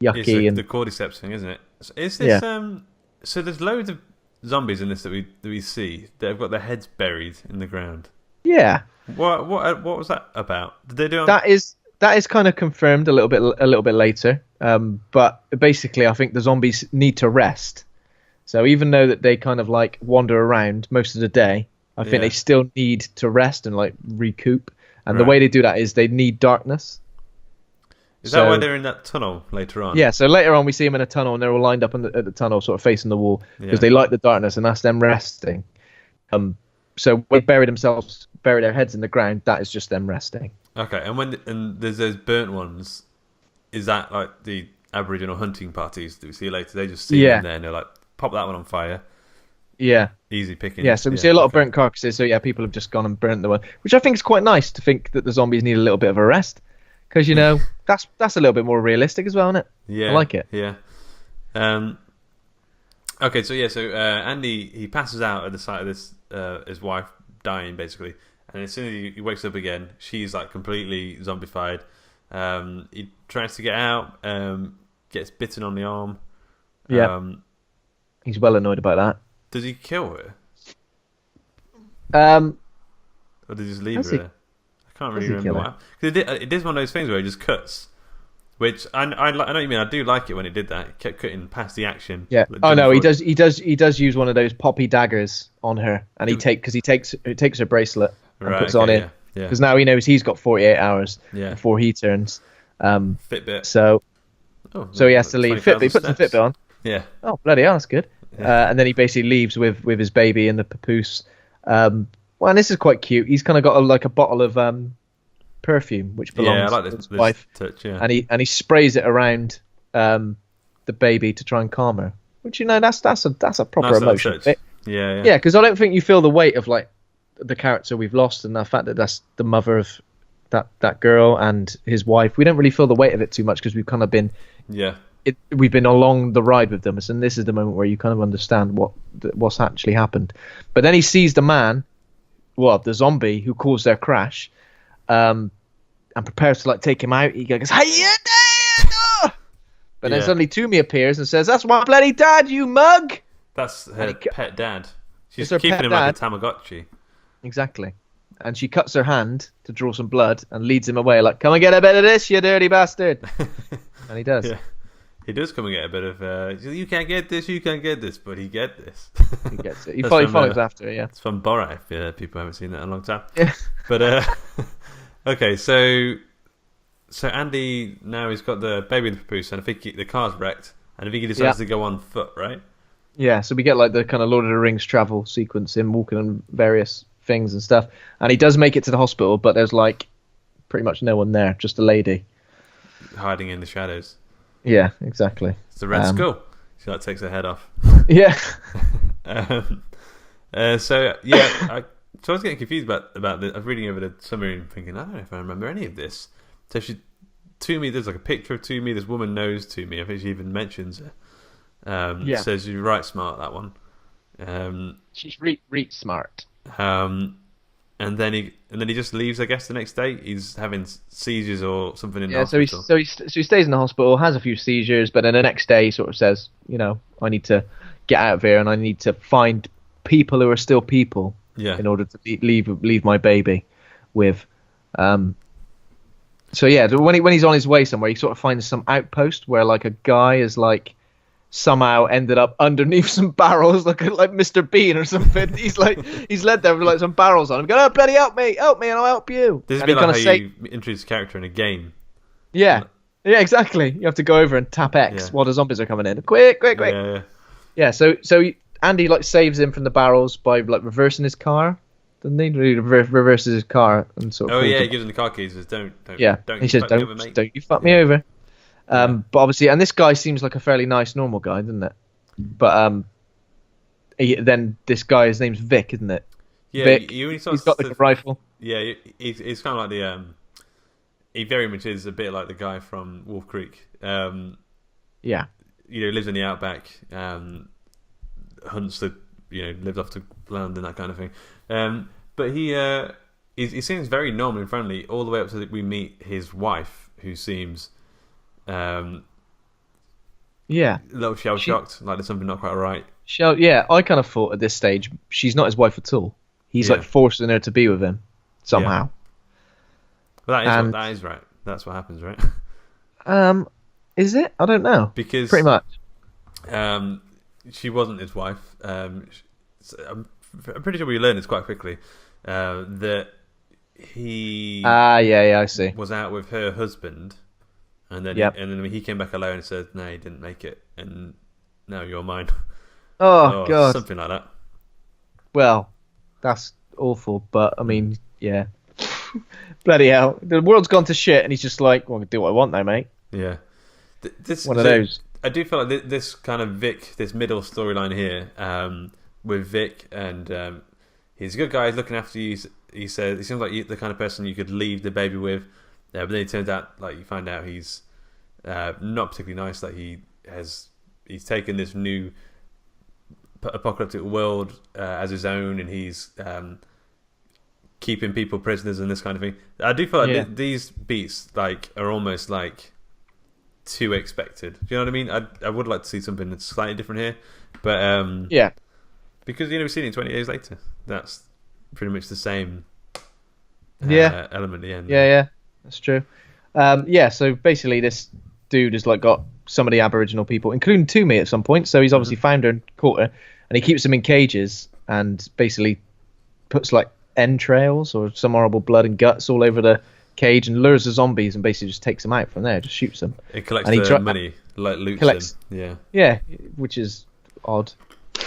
yucky. It's the cordyceps thing, isn't it? So is this so there's loads of zombies in this that we see that have got their heads buried in the ground. Yeah. What was that about? Did they do that is kind of confirmed a little bit later. But basically I think the zombies need to rest. So even though that they kind of like wander around most of the day, I think they still need to rest and like recoup. And the way they do that is they need darkness. Is that why they're in that tunnel later on? Yeah, so later on we see them in a tunnel and they're all lined up at the tunnel, sort of facing the wall, because they like the darkness, and that's them resting. So when they bury their heads in the ground, that is just them resting. Okay, and there's those burnt ones. Is that like the Aboriginal hunting parties that we see later? They just see them there and they're like, pop that one on fire. Yeah. Easy picking. Yeah, so we see a lot of burnt carcasses. So people have just gone and burnt the one, which I think is quite nice to think that the zombies need a little bit of a rest. Because, that's a little bit more realistic as well, isn't it? Yeah. I like it. Yeah. Okay, so Andy, he passes out at the sight of this, his wife dying, basically. And as soon as he wakes up again, she's like completely zombified. He tries to get out, gets bitten on the arm. Yeah. He's well annoyed about that. Does he kill her? Or does he just leave her there? I can't really remember what happened. Because it is one of those things where it just cuts. Which I know what you mean. I do like it when it did that. It kept cutting past the action. Yeah. Oh no, he does use one of those poppy daggers on her, and he takes her bracelet and puts on it. Yeah. Because now he knows he's got 48 hours before he turns. Fitbit. So he has to leave. He puts the Fitbit on. Yeah. Oh bloody hell, that's good. Yeah. And then he basically leaves with his baby in the papoose. Well, and this is quite cute. He's kind of got a bottle of perfume which belongs to his wife, touch, and he sprays it around the baby to try and calm her. Which that's a proper emotion. Yeah. Yeah, because I don't think you feel the weight of like the character we've lost, and the fact that that's the mother of that girl and his wife. We don't really feel the weight of it too much because we've kind of been we've been along the ride with them, and this is the moment where you kind of understand what's actually happened. But then he sees the man, the zombie who caused their crash, and prepares to like take him out. He goes, "Hey, you there?" But then suddenly Toomey appears and says, "That's my bloody dad, you mug." That's her pet dad. She's her keeping pet him like a Tamagotchi. Exactly. And she cuts her hand to draw some blood and leads him away like, "Come and get a bit of this, you dirty bastard." And he does. Yeah. He does come and get a bit of, you can't get this, but he gets this. He gets it. He follows after it, yeah. It's from Borat, if people haven't seen that in a long time. Yeah. But, okay, so Andy, now he's got the baby in the papoose, and I think the car's wrecked, and I think he decides to go on foot, right? Yeah, so we get like the kind of Lord of the Rings travel sequence, him walking on various things and stuff. And he does make it to the hospital, but there's like pretty much no one there, just a lady. Hiding in the shadows. Yeah, exactly. It's the Red Skull. She like takes her head off. Yeah. So I was getting confused about the. I was reading over the summary and thinking, I don't know if I remember any of this. So Toomey, there's like a picture of Toomey. This woman knows Toomey. I think she even mentions it. Says you're right smart, that one. She's reet smart. And then he just leaves. I guess the next day he's having seizures or something in the hospital. So he stays in the hospital, has a few seizures, but then the next day he sort of says, I need to get out of here and I need to find people who are still people. Yeah. In order to leave my baby with. So yeah, when he's on his way somewhere, he sort of finds some outpost where like a guy is like somehow ended up underneath some barrels, like Mr. Bean or something. He's led there with like some barrels on him. Go, "Oh, Betty, help me, and I'll help you." This is a bit like how you introduce a character in a game. Yeah, exactly. You have to go over and tap X while the zombies are coming in. Quick. Yeah. So Andy like saves him from the barrels by like reversing his car. Doesn't he? He reverses his car and sort of. He gives him the car keys. Says, don't. Yeah. He says, "Don't you fuck me over." But obviously, and this guy seems like a fairly nice, normal guy, doesn't it? But then this guy, his name's Vic, isn't it? Yeah, Vic, he's got like a rifle. Yeah, he's kind of like the. He very much is a bit like the guy from Wolf Creek. Yeah. Lives in the outback, hunts lives off the land and that kind of thing. But he seems very normal and friendly all the way up to we meet his wife, who seems. A little shell-shocked, like there's something not quite right. I kind of thought at this stage she's not his wife at all. He's like forcing her to be with him somehow. Well, that is right. That's what happens, right? Is it? I don't know. Because pretty much. She wasn't his wife. I'm pretty sure we learned this quite quickly. That he. I see. Was out with her husband. And then, he came back alone and said, "No, he didn't make it, and now you're mine." Oh God, something like that. Well, that's awful, but I mean, yeah, bloody hell, the world's gone to shit, and he's just like, "Well, I can do what I want now, mate." Yeah, one of those. I do feel like this kind of Vic, this middle storyline here, with Vic, and he's a good guy. He's looking after you. He says he seems like the kind of person you could leave the baby with. But then it turns out, like you find out, he's not particularly nice. That he's taken this new apocalyptic world as his own, and he's keeping people prisoners and this kind of thing. I do feel like these beats are almost like too expected. Do you know what I mean? I would like to see something that's slightly different here, but because we've seen it 20 years later. That's pretty much the same element at the end. Yeah. That's true. So basically this dude has like got some of the Aboriginal people, including Toomey at some point. So he's obviously found her and caught her, and he keeps them in cages and basically puts like entrails or some horrible blood and guts all over the cage and lures the zombies and basically just takes them out from there, just shoots them. It collects the money, like loots them. Yeah, which is odd.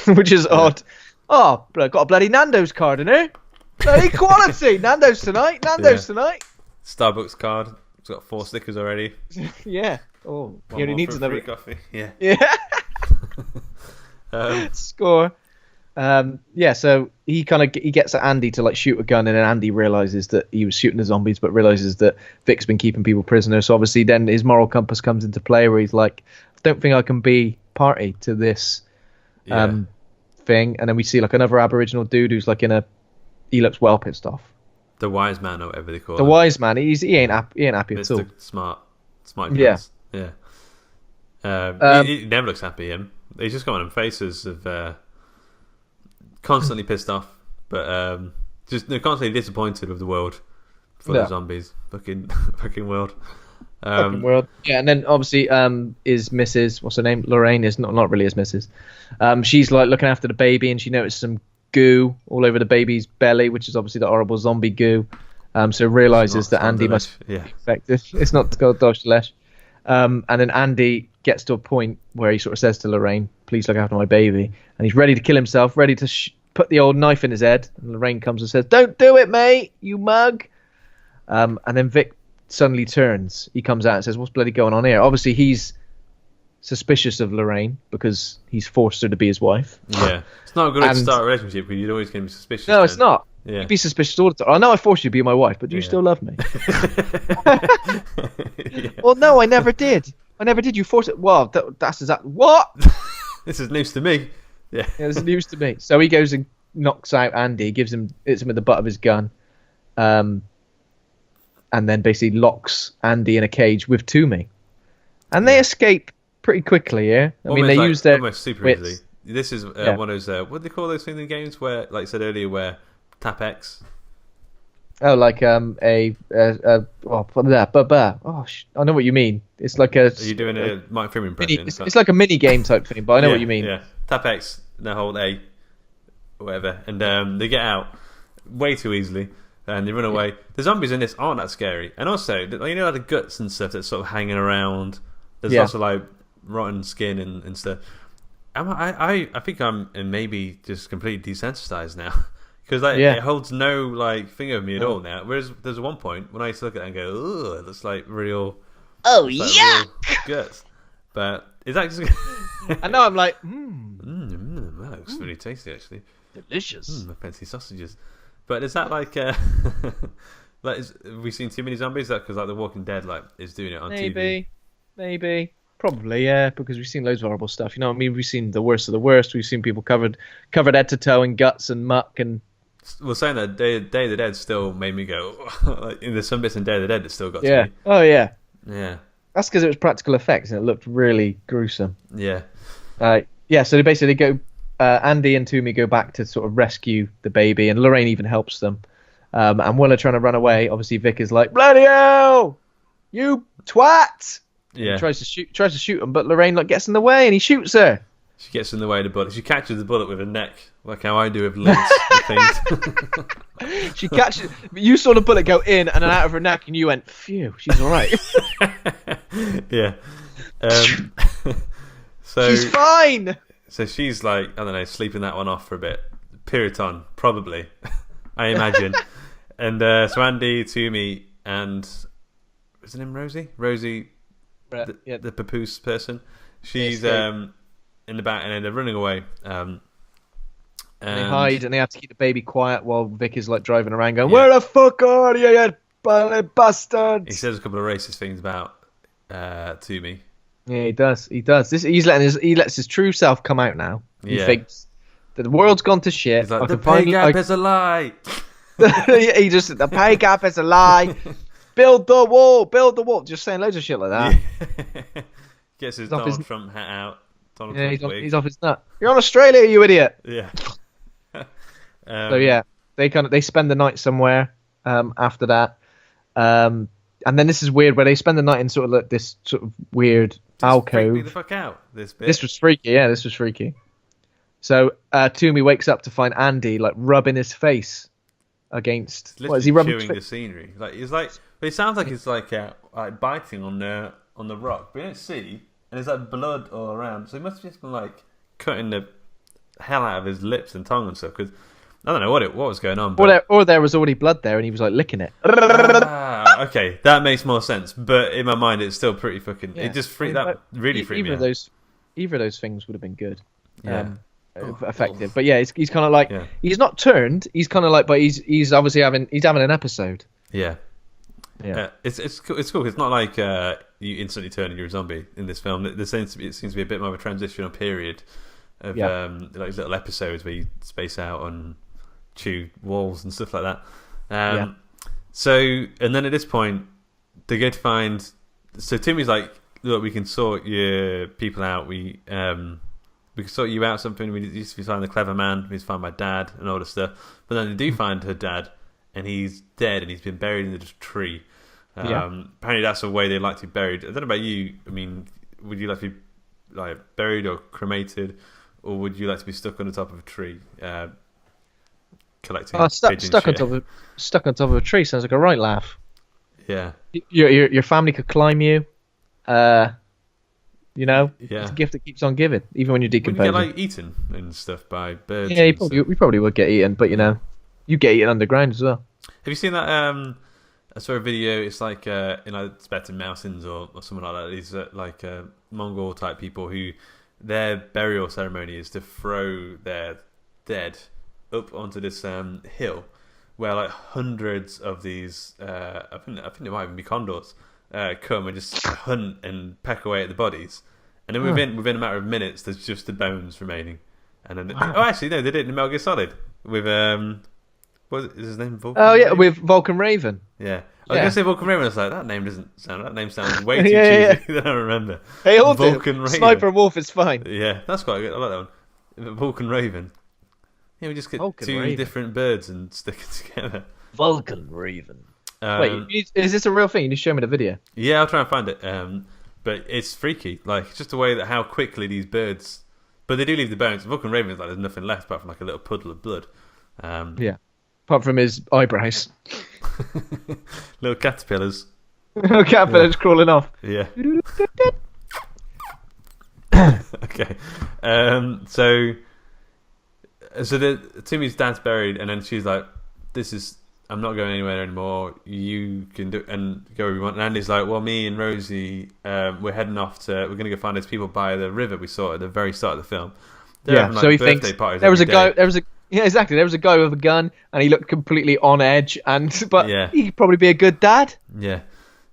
Odd. Oh, got a bloody Nando's card in here. Bloody quality. Nando's tonight. Tonight. Starbucks card. It's got 4 stickers already. Yeah. Oh, he only needs another coffee. Yeah. Score. So he gets at Andy to like shoot a gun, and then Andy realizes that he was shooting the zombies, but realizes that Vic's been keeping people prisoners. So obviously, then his moral compass comes into play, where he's like, "I don't think I can be party to this thing." And then we see like another Aboriginal dude who's like he looks well pissed off. The wise man, or whatever they call him. The wise man. He ain't happy at all. Smart. Yeah. Yeah. He never looks happy. He's just got on faces of constantly pissed off, but constantly disappointed with the world full of zombies. Fucking world. Fucking world. Yeah, and then obviously is Mrs. What's her name? Lorraine is not really his Mrs. She's like looking after the baby, and she noticed some goo all over the baby's belly, which is obviously the horrible zombie goo. So realizes that Andy must be infected. It's not called Dosh Lesh. And then Andy gets to a point where he sort of says to Lorraine, "Please look after my baby," and he's ready to kill himself, ready to put the old knife in his head. And Lorraine comes and says, "Don't do it, mate, you mug." And then Vic suddenly turns. He comes out and says, "What's bloody going on here?" Obviously, he's suspicious of Lorraine because he's forced her to be his wife. Yeah, it's not a good way to start a relationship because you're always going to be suspicious. No, it's not. Yeah. You'd be suspicious all the time. I know I forced you to be my wife, but do you still love me? Well, no, I never did. You forced it. Well, that's exactly what. This is news to me. Yeah, this is news to me. So he goes and knocks out Andy, hits him with the butt of his gun, and then basically locks Andy in a cage with Toomey, and they escape pretty quickly. Yeah, I mean they use their almost super easily. This is one of those what do they call those things in games where, like I said earlier, where tap X. Oh, like I know what you mean. It's like a. Are you doing a Martin Freeman impression? It's like a mini game type thing, but I know what you mean. Yeah, tap X, no hold A, or whatever, and they get out way too easily, and they run away. The zombies in this aren't that scary, and also you know, like the guts and stuff that's sort of hanging around. There's also like rotten skin and stuff. I think I'm maybe just completely desensitized now. Because it holds no like thing over me at all now. Whereas there's one point when I used to look at it and go, "Ugh, it looks like real." Oh yeah, guts. But is that just? I know. I'm like, that looks really tasty actually. Delicious. Fancy sausages. But is that like? Like, have we seen too many zombies? Is that because like The Walking Dead is doing it on TV? Maybe. Probably, yeah, because we've seen loads of horrible stuff. You know what I mean? We've seen the worst of the worst. We've seen people covered head to toe in guts and muck and. Well, saying that Day of the Dead still made me go. Like, there's some bits in Day of the Dead that still got to me. Oh yeah. Yeah. That's because it was practical effects and it looked really gruesome. Yeah. So they basically go. Andy and Toomey go back to sort of rescue the baby, and Lorraine even helps them. And when they're trying to run away, obviously Vic is like, "Bloody hell, you twat!" Yeah. Tries to shoot him, but Lorraine gets in the way and he shoots her. She gets in the way of the bullet. She catches the bullet with her neck, like how I do with lids and things. She catches. You saw the bullet go in and then out of her neck, and you went, "Phew, she's all right." Yeah. So she's fine. So she's like, I don't know, sleeping that one off for a bit. Piriton, probably, I imagine. And so Andy, Toomey, and is her name Rosie? Rosie, the papoose person. She's in the back, and then they're running away. And they hide, and they have to keep the baby quiet while Vic is like driving around, going, "Where the fuck are you, you bastards?" He says a couple of racist things about Toomey. Yeah, he does. He lets his true self come out now. He thinks that the world's gone to shit. He's like, the pay gap is a lie. The pay gap is a lie. Build the wall. Just saying loads of shit like that. Yeah. Gets his Donald Trump hat out. He's off his nut. You're on Australia, you idiot. Yeah. So yeah, they spend the night somewhere. After that, and then this is weird where they spend the night in sort of like this sort of weird alcove. Freaked me the fuck out. This bit. This was freaky. Yeah, this was freaky. So Toomey wakes up to find Andy like rubbing his face against. What is he rubbing? Chewing the scenery. But it sounds like it's like biting on the rock. But you don't see, and there's like blood all around. So he must have just been like cutting the hell out of his lips and tongue and stuff. Because I don't know what was going on. But... Or there was already blood there, and he was like licking it. Okay, that makes more sense. But in my mind, it's still pretty fucking. Yeah. It just freaked me out. Either of those things would have been good. Yeah. effective. But yeah, he's kind of like he's not turned. He's kind of like, but he's obviously having an episode. Yeah. Yeah, it's cool. It's cool. It's not like you instantly turn and you're a zombie in this film. It seems to be a bit more of a transitional period of like little episodes where you space out and chew walls and stuff like that. So, and then at this point, they go to find. So Timmy's like, "Look, we can sort your people out. We can sort you out. Something. We used to find the clever man. We used to find my dad and all this stuff. But then they do find her dad, and he's dead, and he's been buried in the tree." Apparently that's the way they like to be buried. I don't know about you. I mean, would you like to be like buried or cremated, or would you like to be stuck on the top of a tree collecting stuck on top of a tree sounds like a right laugh. Yeah, your family could climb you. It's a gift that keeps on giving, even when you're decomposing. Wouldn't you get like eaten and stuff by birds? Yeah, you probably would get eaten, but you get eaten underground as well. Have you seen that? I saw a video. It's like Tibetan mountains or something like that. These like Mongol type people who their burial ceremony is to throw their dead up onto this hill, where like hundreds of these I think there might even be condors come and just hunt and peck away at the bodies, and then within a matter of minutes, there's just the bones remaining. And then actually no, they did it in Metal Gear Solid with what is his name? Vulcan Raven? With Vulcan Raven. Yeah. I was going to say Vulcan Raven. I was like, that name sounds way too cheesy than I remember. Hey, all Vulcan Raven. Sniper Wolf is fine. Yeah, that's quite good. I like that one. Vulcan Raven. Yeah, we just get two different birds and stick it together. Vulcan Raven. Wait, is this a real thing? You need to show me the video. Yeah, I'll try and find it. But it's freaky. Like, just the way that how quickly these birds... But they do leave the bones. Vulcan Raven is like there's nothing left apart from like a little puddle of blood. Yeah. Apart from his eyebrows. Little caterpillars. Little caterpillars crawling off. Yeah. Okay. So Timmy's dad's buried, and then she's like, I'm not going anywhere anymore. You can go wherever you want. And Andy's like, well, me and Rosie, we're heading off we're going to go find those people by the river we saw at the very start of the film. So he thinks there was a guy with a gun, and he looked completely on edge, but he could probably be a good dad. Yeah.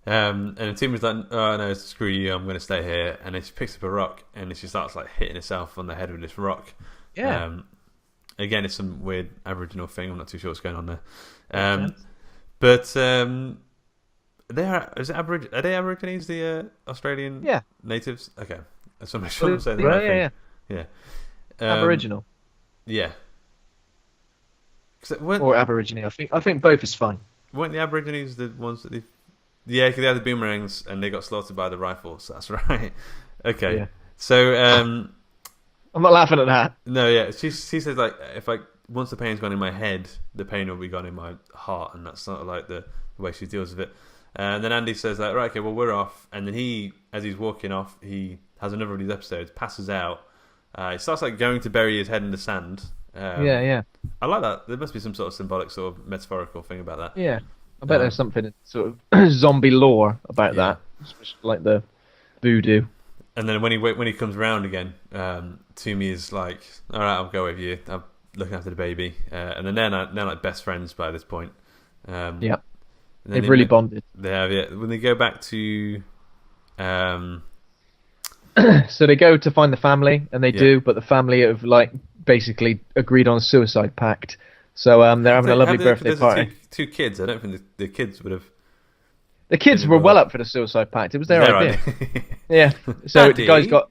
And Tim was like, oh no, screw you, I'm going to stay here. And then she picks up a rock, and she starts like hitting herself on the head with this rock. Yeah. Again, it's some weird Aboriginal thing. I'm not too sure what's going on there. But are they Aborigines, the Australian natives? Okay. So I'm sure I'm saying the right thing. Yeah. Aboriginal. Yeah. Or Aborigine. I think both is fine. Weren't the Aborigines the ones that Yeah, because they had the boomerangs and they got slaughtered by the rifles. That's right. Okay. Yeah. So I'm not laughing at that. No, yeah. She says like if once the pain's gone in my head, the pain will be gone in my heart, and that's sort of like the way she deals with it. And then Andy says like, right, okay, well we're off. And then as he's walking off, he has another of these episodes, passes out. He starts like going to bury his head in the sand. Yeah. I like that. There must be some sort of symbolic, sort of metaphorical thing about that. Yeah, I bet there's something in sort of zombie lore about that, like the voodoo. And then when he comes around again, Toomey is like, "All right, I'll go with you. I'm looking after the baby." And then they're like best friends by this point. Yeah, they've really bonded. They have. Yeah, when they go back to. So they go to find the family, and they do, but the family have like basically agreed on a suicide pact. So they're having a lovely birthday party. Two kids. I don't think the kids would have. The kids were well up for the suicide pact. It was their idea. Yeah. So Daddy, the guy's got.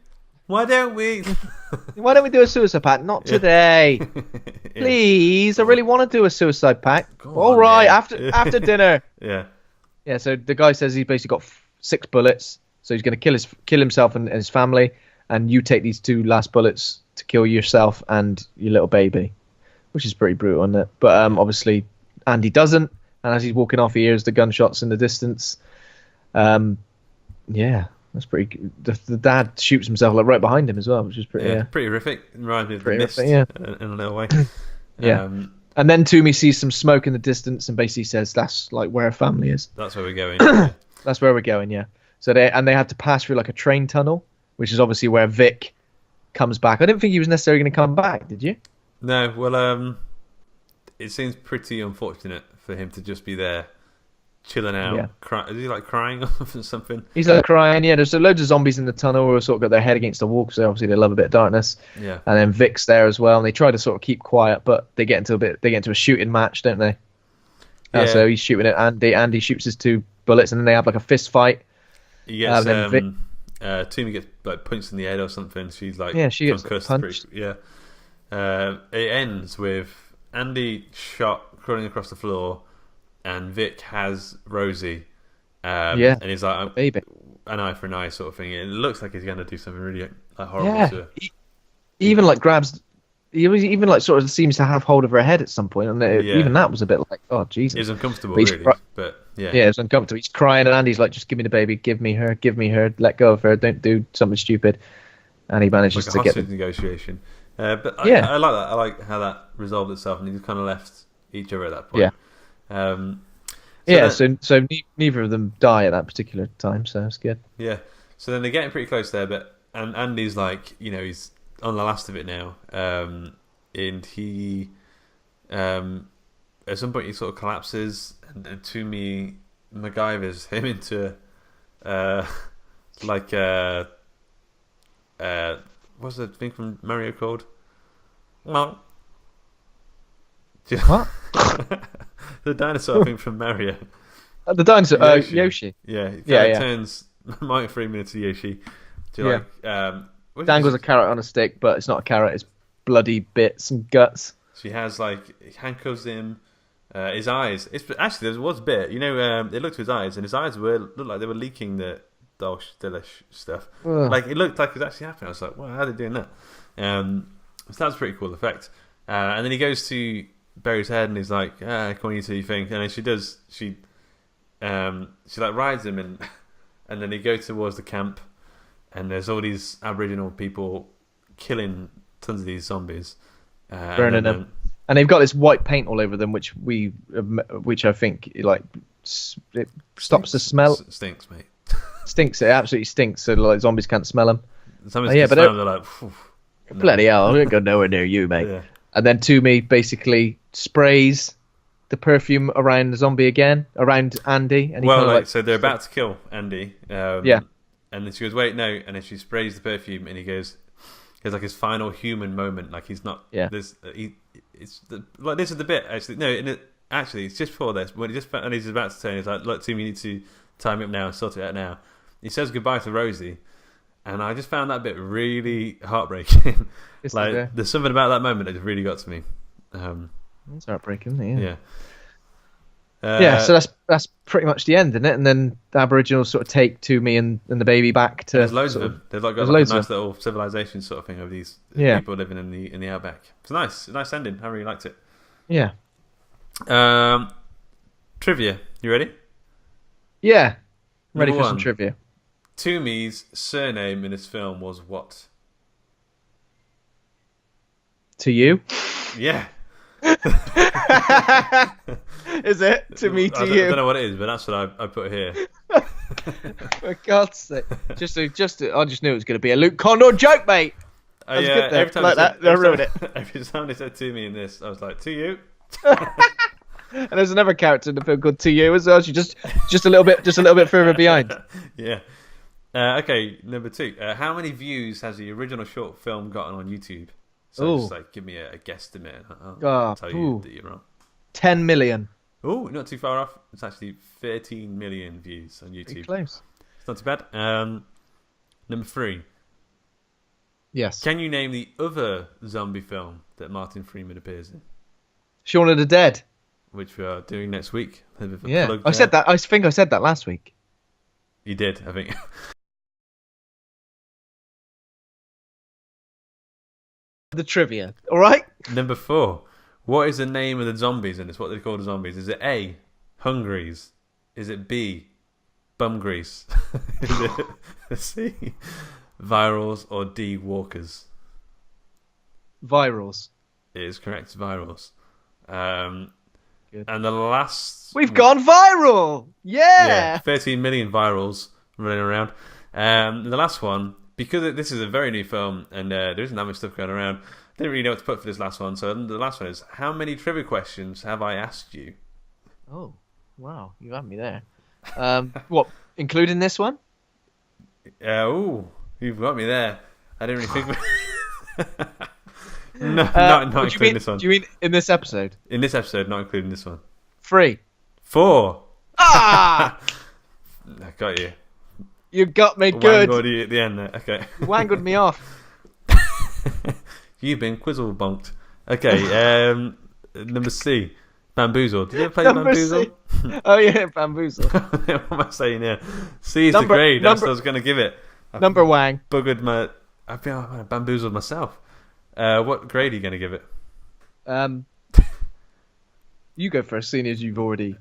Why don't we do a suicide pact? Not today, please. I really want to do a suicide pact. All right, after dinner. Yeah. Yeah. So the guy says he's basically got 6 bullets. So he's going to kill himself and his family, and you take these 2 last bullets to kill yourself and your little baby, which is pretty brutal, isn't it? But obviously Andy doesn't, and as he's walking off, he hears the gunshots in the distance. Yeah, that's pretty good. The dad shoots himself like right behind him as well, which is pretty pretty horrific. It reminds me of pretty The Mist, horrific, in a little way. Yeah. And then Toomey sees some smoke in the distance and basically says that's like where her family is. That's where we're going. That's where we're going, yeah. So they had to pass through like a train tunnel, which is obviously where Vic comes back. I didn't think he was necessarily going to come back. Did you? No, well, it seems pretty unfortunate for him to just be there, chilling out. Yeah. Is he like crying or something? He's like crying. Yeah, there's loads of zombies in the tunnel who have sort of got their head against the wall because obviously they love a bit of darkness. Yeah. And then Vic's there as well, and they try to sort of keep quiet, but they get into a shooting match, don't they? Yeah. So he's shooting at Andy. Andy shoots his 2 bullets, and then they have like a fist fight. He gets Toomey gets like punched in the head or something. She's like she gets punched. Yeah. It ends with Andy shot, crawling across the floor, and Vic has Rosie. And he's like, baby, an eye for an eye sort of thing. It looks like he's going to do something really like horrible to her. He even like grabs. He even like sort of seems to have hold of her head at some point, and even that was a bit like, oh Jesus. It was uncomfortable, really. But yeah, it's uncomfortable. He's crying, and Andy's like, just give me the baby, give me her, let go of her, don't do something stupid. And he manages like to get the negotiation. But I like that. I like how that resolved itself, and he just kind of left each other at that point. Yeah. So neither of them die at that particular time, so it's good. Yeah. So then they're getting pretty close there, and Andy's like, he's on the last of it now, and he, at some point he sort of collapses, and Toomey MacGyver's him into, what's the thing from Mario called? What? The dinosaur thing from Mario. The dinosaur, Yoshi. Yeah, turns Martin Freeman into Yoshi. Dangles a carrot on a stick, but it's not a carrot, it's bloody bits and guts. She has handcuffs him, his eyes. Actually, there was a bit, it looked to his eyes, and his eyes looked like they were leaking the delish stuff. Ugh. Like it looked like it was actually happening. I was like, wow, how are they doing that? So that's a pretty cool effect. And then he goes to bury his head, and he's like, come on, you two, you think? And then she does. She like rides him, and then they go towards the camp. And there's all these Aboriginal people killing tons of these zombies, burning them, and they've got this white paint all over them, which I think it stops the smell. Stinks, mate. Stinks. It absolutely stinks. So like zombies can't smell them. Zombies can smell them. They're like, bloody hell! I'm gonna go nowhere near you, mate. Yeah. And then Toomey basically sprays the perfume around the zombie again, around Andy, and he so they're about to kill Andy. And then she goes, wait, no. And then she sprays the perfume, and he goes, it's like his final human moment. Like he's not. Yeah. This is the bit actually. No, actually, it's just before this when he's about to turn. He's like, look, Tim, you need to tie me up now and sort it out now. He says goodbye to Rosie, and I just found that bit really heartbreaking. There's something about that moment that just really got to me. It's heartbreaking, isn't it? Yeah. So that's pretty much the end, isn't it? And then the Aboriginals sort of take Toomey and the baby back to. There's loads of them. They've got a nice little civilization sort of thing of these people living in the outback. It's a nice ending. I really liked it. Yeah. Trivia. You ready? Yeah. Ready Number for some one. trivia. Toomey's surname in this film was what? To you? Yeah. Is it? To me, to you? I don't know what it is, but that's what I put here. For God's sake. I just knew it was going to be a Luke Condor joke, mate. That was good there. Every time like that, I ruined it. Every time they said to me in this, I was like, to you. And there's another character in the film called To You as well. She's just a little bit further behind. Yeah. Okay, number 2. How many views has the original short film gotten on YouTube? So just give me a guesstimate. I'll tell you that you're wrong. 10 million. Oh, not too far off. It's actually 13 million views on YouTube. Pretty close. It's not too bad. Number 3. Yes. Can you name the other zombie film that Martin Freeman appears in? Shaun of the Dead. Which we are doing next week. Yeah, I said that. I think I said that last week. You did, I think. The trivia. All right. Number 4. What is the name of the zombies in this? What do they call the zombies? Is it A, Hungries? Is it B, Bum Grease? Is it C, Virals? Or D, Walkers? Virals. It is correct, Virals. Good. And the last... We've gone viral! Yeah! 13 million virals running around. The last one, because this is a very new film and there isn't that much stuff going around, I didn't really know what to put for this last one. So the last one is, how many trivia questions have I asked you? Oh, wow. You had me there. What, including this one? You've got me there. I didn't really think not including this one. Do you mean in this episode? In this episode, not including this one. 3. 4. Ah! I got you. You got me good. Wangled you at the end there. Okay. You wangled me off. You've been quizzle bonked. Okay, number C. Bamboozle. Did you ever play Bamboozle? Oh yeah, Bamboozle. What am I saying here? C is the grade. That's what I was going to give it. Number Wang. I've been bamboozled myself. What grade are you going to give it? You go first, seeing as you've already.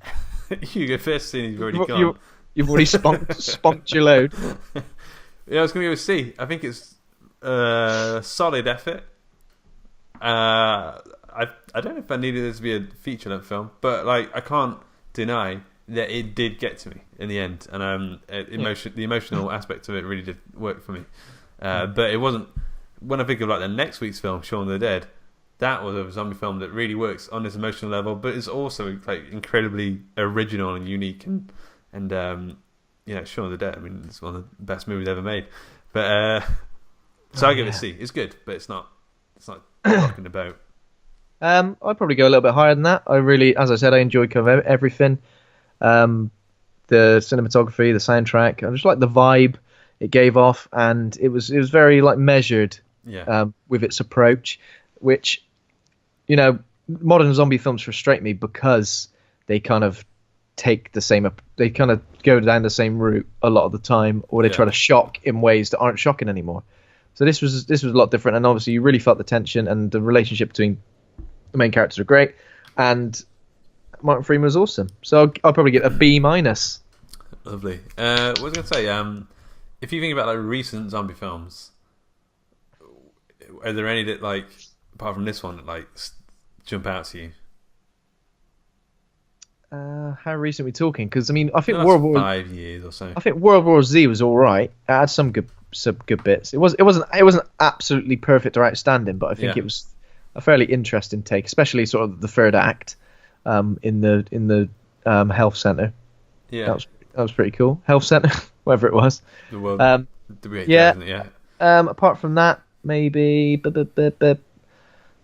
You go first, seeing as you've already gone. You've already spunked your load. Yeah, I was going to go with C. I think it's solid effort. I don't know if I needed this to be a feature-length film, but like I can't deny that it did get to me in the end, and the emotional aspect of it really did work for me. But it wasn't. When I think of like the next week's film, Shaun of the Dead, that was a zombie film that really works on this emotional level, but it's also like incredibly original and unique, and Shaun of the Dead. I mean, it's one of the best movies ever made. But I give it a C. It's good, but it's not rocking the boat. I'd probably go a little bit higher than that. I really, as I said, I enjoyed kind of everything. The cinematography, the soundtrack. I just like the vibe it gave off, and it was very like measured. Yeah. With its approach, which, modern zombie films frustrate me because they kind of they kind of go down the same route a lot of the time, or they try to shock in ways that aren't shocking anymore. So this was a lot different, and obviously you really felt the tension, and the relationship between the main characters are great, and Martin Freeman was awesome. So I'll probably get a B-. Lovely. What was I going to say? If you think about like recent zombie films, are there any that like, apart from this one, that like jump out to you? How recent are we talking? Because I mean, I think 5 years or so. I think World War Z was all right. It had some good bits. It wasn't absolutely perfect or outstanding, but I think it was a fairly interesting take, especially sort of the third act in the health center. Yeah, that was pretty cool. Health center, whatever it was. The world. Yeah. Apart from that, maybe.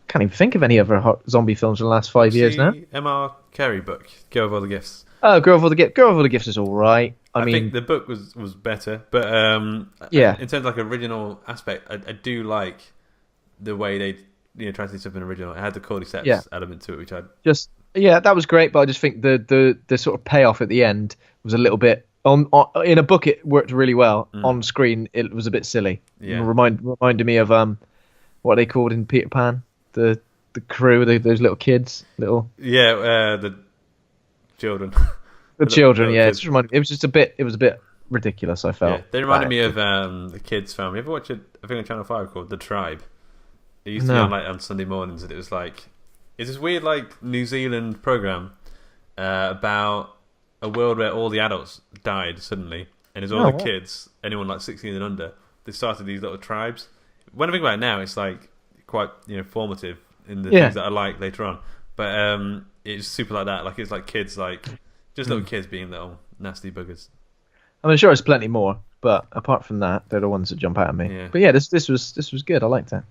Can't even think of any other zombie films in the last 5 years now. M.R. Carey book, Girl of All the Gifts. Oh, Girl of All the Gifts is all right. I mean, think the book was better, but in terms of like original aspect, I do like the way they translate something original. It had the cordyceps element to it, which that was great. But I just think the sort of payoff at the end was a little bit in a book. It worked really well. On screen, it was a bit silly. Yeah, reminded me of what are they called in Peter Pan? The crew, those little kids, the children. The children, it was a bit ridiculous, I felt. Yeah, they reminded me of the kids' film. You ever watch it? I think on Channel 5 called The Tribe. It used to be on Sunday mornings, and it was like it's this weird like New Zealand program about a world where all the adults died suddenly, and it's all the kids, anyone like 16 and under. They started these little tribes. When I think about it now, it's like quite formative in the things that I like later on. But it's super like that. Like it's like kids, like just little kids being little nasty buggers. I mean, sure, there's plenty more, but apart from that, they're the ones that jump out at me. Yeah. But yeah, this was good. I liked it.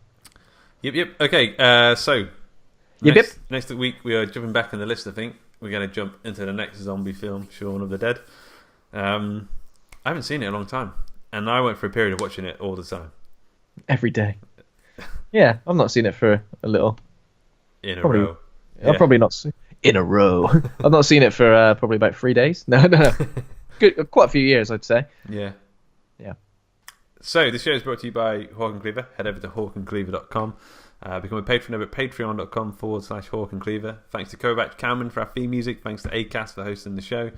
Yep. Okay. So next week we are jumping back in the list. I think we're going to jump into the next zombie film, Shaun of the Dead. I haven't seen it in a long time, and I went for a period of watching it all the time, every day. Yeah, I've not seen it for a little. In a row. I've probably not in a row. I've not seen it for probably about 3 days. No. Good, quite a few years, I'd say. Yeah. Yeah. So the show is brought to you by Hawk and Cleaver. Head over to hawkandcleaver.com. Become a patron over at patreon.com/Hawk and Cleaver. Thanks to Kovac Cameron for our theme music. Thanks to Acast for hosting the show.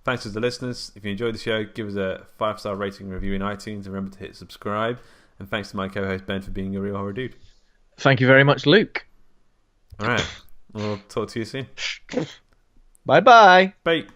Thanks to the listeners. If you enjoyed the show, give us a 5-star rating and review in iTunes. And remember to hit subscribe. And thanks to my co-host Ben for being a real horror dude. Thank you very much, Luke. All right. We'll talk to you soon. Bye-bye. Bye.